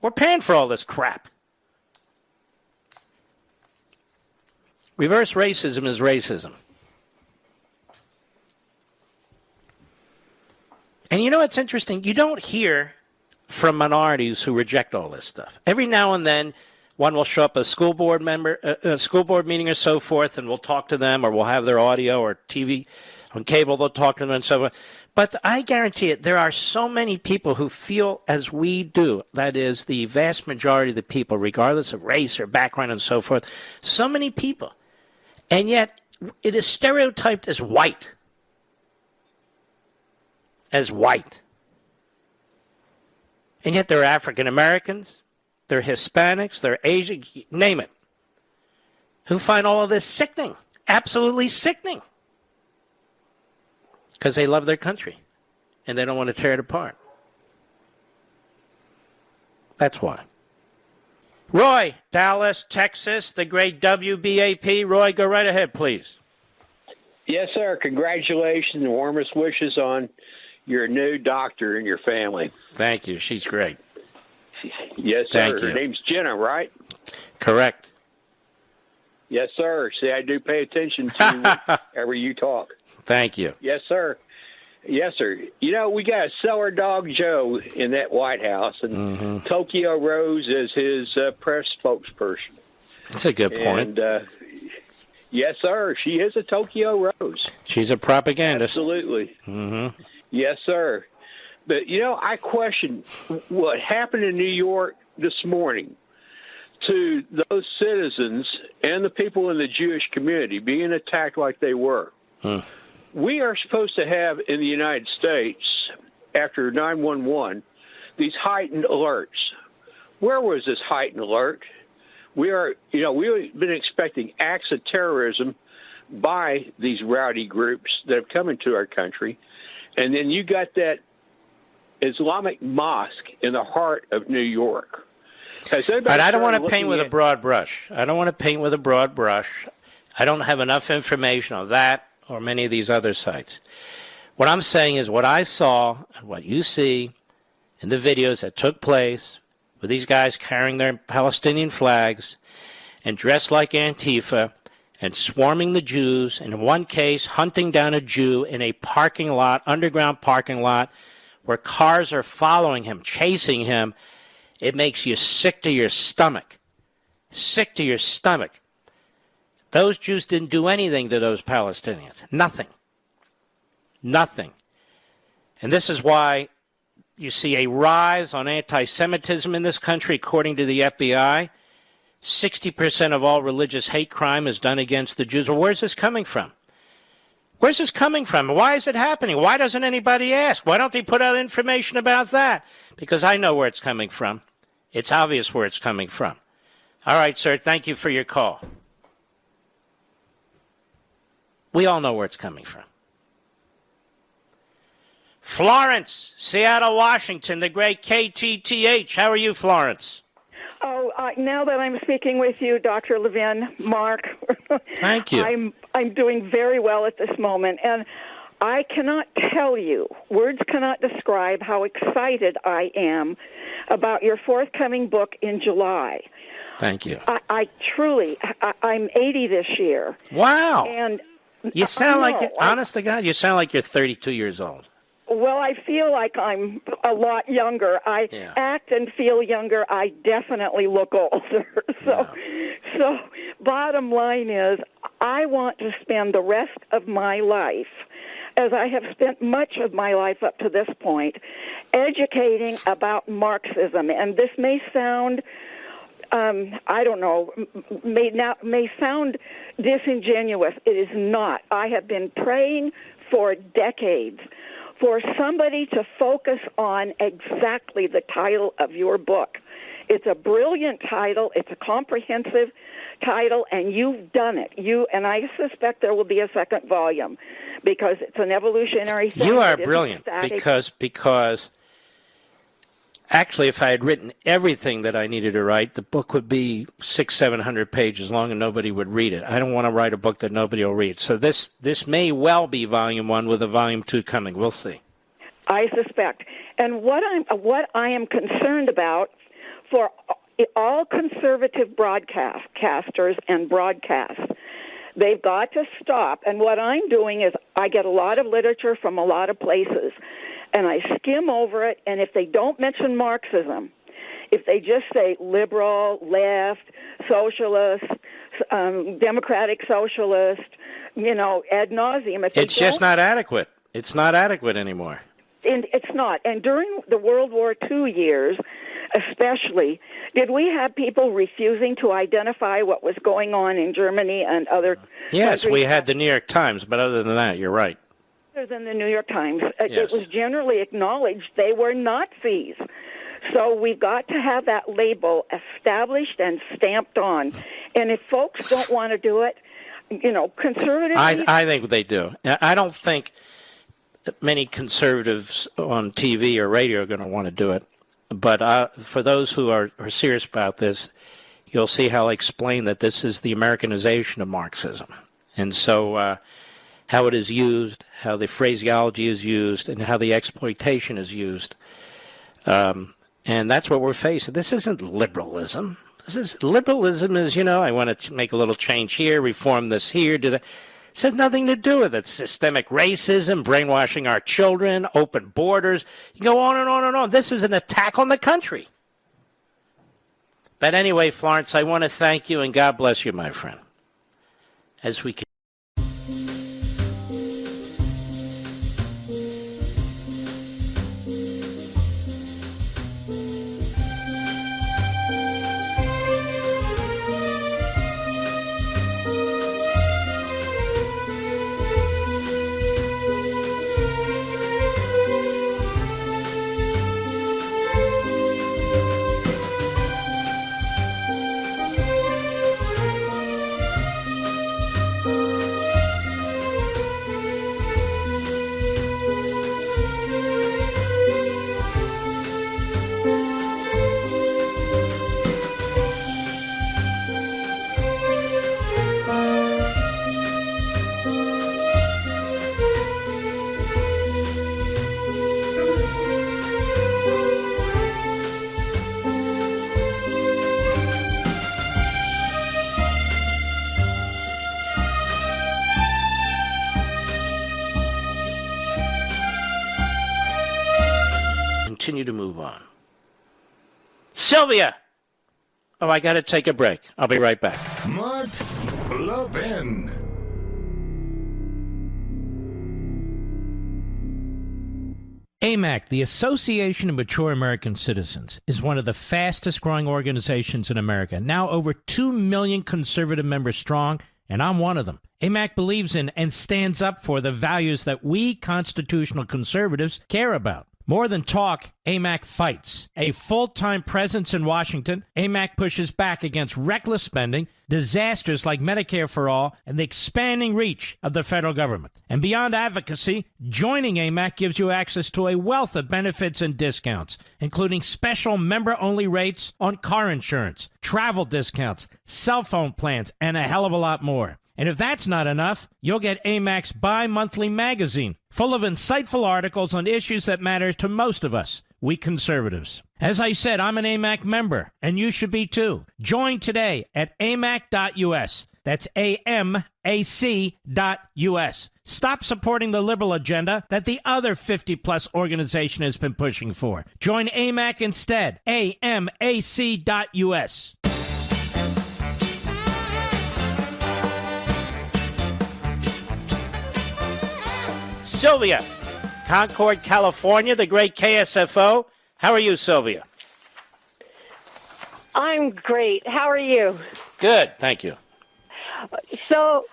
We're paying for all this crap. Reverse racism is racism. And you know what's interesting? You don't hear from minorities who reject all this stuff. Every now and then, one will show up a school board member, a school board meeting or so forth, and we'll talk to them, or we'll have their audio or TV on cable. They'll talk to them and so forth. But I guarantee it, there are so many people who feel as we do. That is, the vast majority of the people, regardless of race or background and so forth. So many people. And yet, it is stereotyped as white. As white. And yet, there are African Americans, there are Hispanics, there are Asian, name it, who find all of this sickening. Absolutely sickening. Because they love their country. And they don't want to tear it apart. That's why. Roy, Dallas, Texas, the great WBAP. Roy, go right ahead, please. Yes, sir. Congratulations and warmest wishes on your new doctor and your family. Tác you. She's great. Yes, sir. Thank you. Her name's Jenna, right? Correct. Yes, sir. See, I do pay attention to whenever you talk. Thank you. Yes, sir. Yes, sir. You know, we got to sell our dog Joe in that White House, and Tokyo Rose is his press spokesperson. That's a good point. And, yes, sir. She is a Tokyo Rose. She's a propagandist. Absolutely. Yes, sir. But, you know, I question what happened in New York this morning to those citizens and the people in the Jewish community being attacked like they were. We are supposed to have in the United States, after 9/11, these heightened alerts. Where was this heightened alert? We've been expecting acts of terrorism by these rowdy groups that have come into our country. And then you got that Islamic mosque in the heart of New York. But I don't want to paint with a broad brush. I don't have enough information on that or many of these other sites. What I'm saying is what I saw and what you see in the videos that took place with these guys carrying their Palestinian flags and dressed like Antifa and swarming the Jews, and in one case, hunting down a Jew in a parking lot, underground parking lot, where cars are following him, chasing him. It makes you sick to your stomach. Sick to your stomach. Those Jews didn't do anything to those Palestinians. Nothing. Nothing. And this is why you see a rise on anti-Semitism in this country, according to the FBI. 60% of all religious hate crime is done against the Jews. Well, where's this coming from? Where's this coming from? Why is it happening? Why doesn't anybody ask? Why don't they put out information about that? Because I know where it's coming from. It's obvious where it's coming from. All right, sir, thank you for your call. We all know where it's coming from. Florence, Seattle, Washington, the great KTTH. How are you, Florence? Oh, now that I'm speaking with you, Dr. Levin, Mark, thank you. I'm doing very well at this moment, and I cannot tell you, words cannot describe how excited I am about your forthcoming book in July. Thank you. I truly, I'm 80 this year. Wow. And you sound honest to God, you sound like you're 32 years old. Well, I feel like I'm a lot younger. I act and feel younger. I definitely look older. So bottom line is, I want to spend the rest of my life, as I have spent much of my life up to this point, educating about Marxism. And this may sound, I don't know, may sound disingenuous. It is not. I have been praying for decades for somebody to focus on exactly the title of your book. It's a brilliant title. It's a comprehensive title, and you've done it. And I suspect there will be a second volume because it's an evolutionary thing. You are brilliant because actually, if I had written everything that I needed to write, the book would be 600-700 pages long and nobody would read it. I don't want to write a book that nobody will read. So this may well be volume 1 with a volume 2 coming. We'll see. I suspect. And what I am concerned about for all conservative broadcasters and broadcasts, they've got to stop. And what I'm doing is I get a lot of literature from a lot of places, and I skim over it, and if they don't mention Marxism, if they just say liberal, left, socialist, democratic socialist, ad nauseum. It's just not adequate. It's not adequate anymore. And it's not. And during the World War II years, especially, did we have people refusing to identify what was going on in Germany and other Yes, countries? we had the New York Times, but other than that, you're right. Other than the New York Times, Yes. it was generally acknowledged they were Nazis. So we've got to have that label established and stamped on. And if folks don't want to do it, conservatives... I think they do. I don't think many conservatives on TV or radio are going to want to do it. But for those who are serious about this, you'll see how I explain that this is the Americanization of Marxism. And so how it is used, how the phraseology is used, and how the exploitation is used. And that's what we're facing. This isn't liberalism. Liberalism is, I want to make a little change here, reform this here, do that. It has nothing to do with it. Systemic racism, brainwashing our children, open borders. You go on and on and on. This is an attack on the country. But anyway, Florence, I want to thank you, and God bless you, my friend. As we can. continue to move on. Sylvia! Oh, I got to take a break. I'll be right back. Mark Levin. AMAC, the Association of Mature American Citizens, is one of the fastest growing organizations in America. Now over 2 million conservative members strong, and I'm one of them. AMAC believes in and stands up for the values that we constitutional conservatives care about. More than talk, AMAC fights. A full-time presence in Washington, AMAC pushes back against reckless spending, disasters like Medicare for All, and the expanding reach of the federal government. And beyond advocacy, joining AMAC gives you access to a wealth of benefits and discounts, including special member-only rates on car insurance, travel discounts, cell phone plans, and a hell of a lot more. And if that's not enough, you'll get AMAC's bi-monthly magazine, full of insightful articles on issues that matter to most of us, we conservatives. As I said, I'm an AMAC member, and you should be too. Join today at amac.us. That's AMAC.us. Stop supporting the liberal agenda that the other 50-plus organization has been pushing for. Join AMAC instead. AMAC.us. Sylvia, Concord, California, the great KSFO. How are you, Sylvia? I'm great. How are you? Good, thank you. So,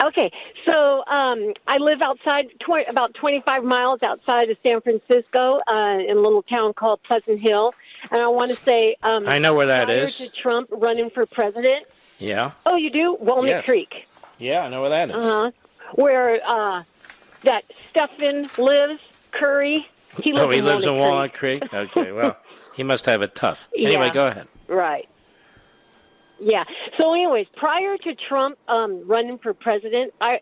okay. So, I live outside, about 25 miles outside of San Francisco, in a little town called Pleasant Hill. And I want to say, I know where that is. Prior to Trump running for president. Yeah. Oh, you do? Walnut Yes. Creek. Yeah, I know where that is. Where that Stephen lives, Curry. He lives he in lives in Walnut Walnut Creek? Okay, well, he must have it tough. Anyway, Yeah. go ahead. Right. Yeah. So, anyways, prior to Trump running for president for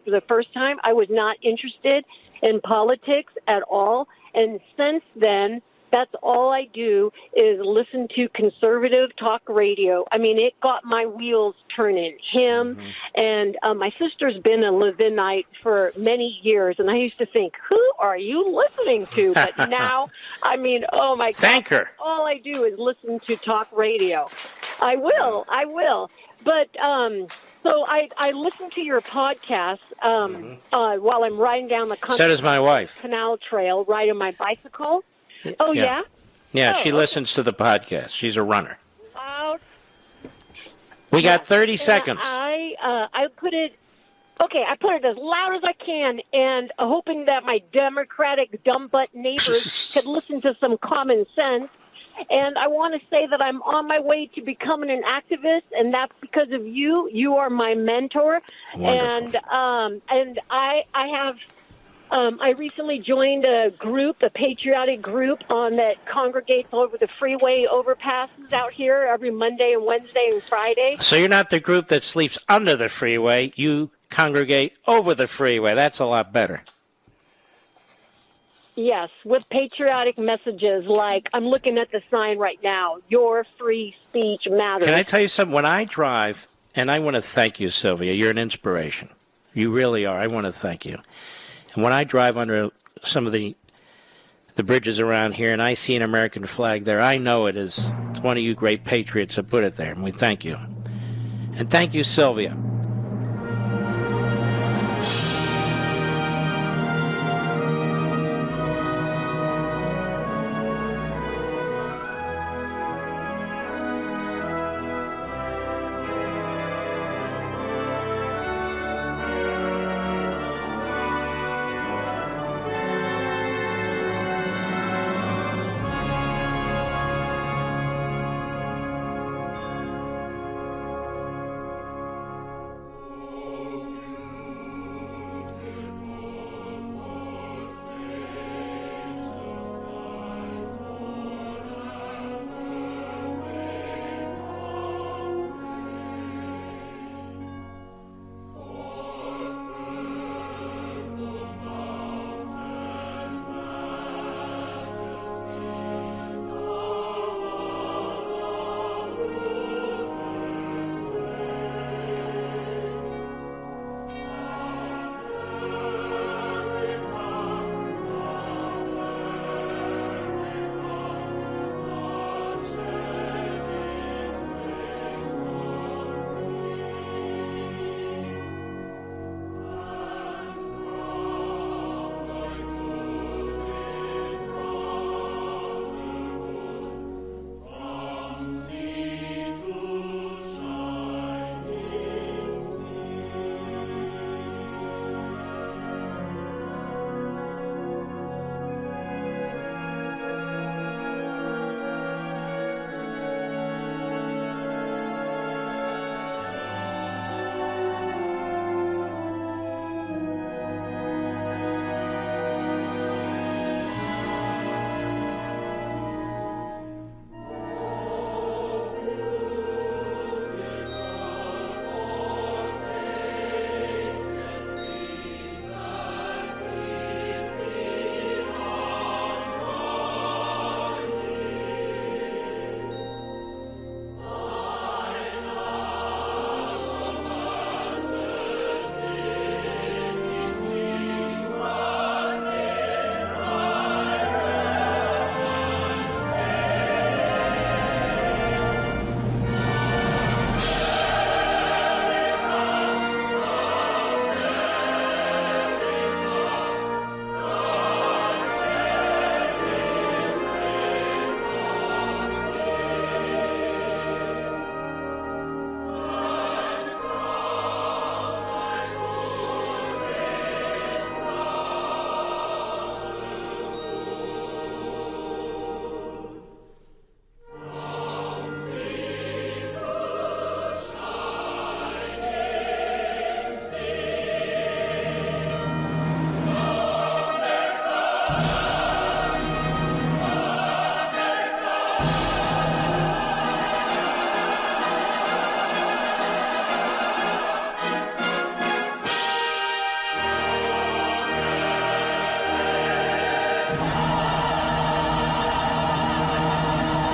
the first time, I was not interested in politics at all. And since then, that's all I do is listen to conservative talk radio. I mean, it got my wheels turning. Him and my sister's been a Levinite for many years, and I used to think, who are you listening to? But now, I mean, oh my God. Thank her. All I do is listen to talk radio. I will. But so I listen to your podcast while I'm riding down the So does my wife. Canal Trail, riding my bicycle. Oh, yeah? Yeah, Oh, she listens to the podcast. She's a runner. Loud. We got 30 And seconds. I put it. Okay, I put it as loud as I can, and hoping that my Democratic dumb butt neighbors could listen to some common sense. And I want to say that I'm on my way to becoming an activist, and that's because of you. You are my mentor. Wonderful. And I have. I recently joined a group, a patriotic group that congregates over the freeway overpasses out here every Monday and Wednesday and Friday. So you're not the group that sleeps under the freeway. You congregate over the freeway. That's a lot better. Yes, with patriotic messages like, I'm looking at the sign right now, your free speech matters. Can I tell you something? When I drive, and I want to thank you, Sylvia, you're an inspiration. You really are. I want to thank you. And when I drive under some of the bridges around here and I see an American flag there, I know it's one of you great patriots that put it there, and we thank you. And thank you, Sylvia.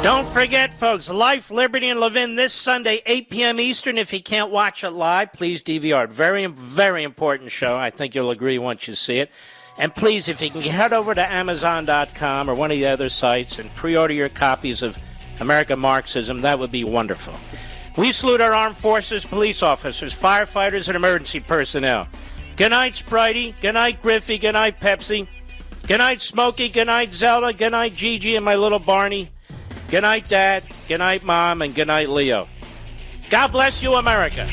Don't forget, folks, Life, Liberty, and Levin this Sunday, 8 p.m. Eastern. If you can't watch it live, please DVR it. Very, very important show. I think you'll agree once you see it. And please, if you can head over to Amazon.com or one of the other sites and pre-order your copies of American Marxism, that would be wonderful. We salute our armed forces, police officers, firefighters, and emergency personnel. Good night, Spritey. Good night, Griffey. Good night, Pepsi. Good night, Smokey. Good night, Zelda. Good night, Gigi and my little Barney. Good night, Dad. Good night, Mom. And good night, Leo. God bless you, America.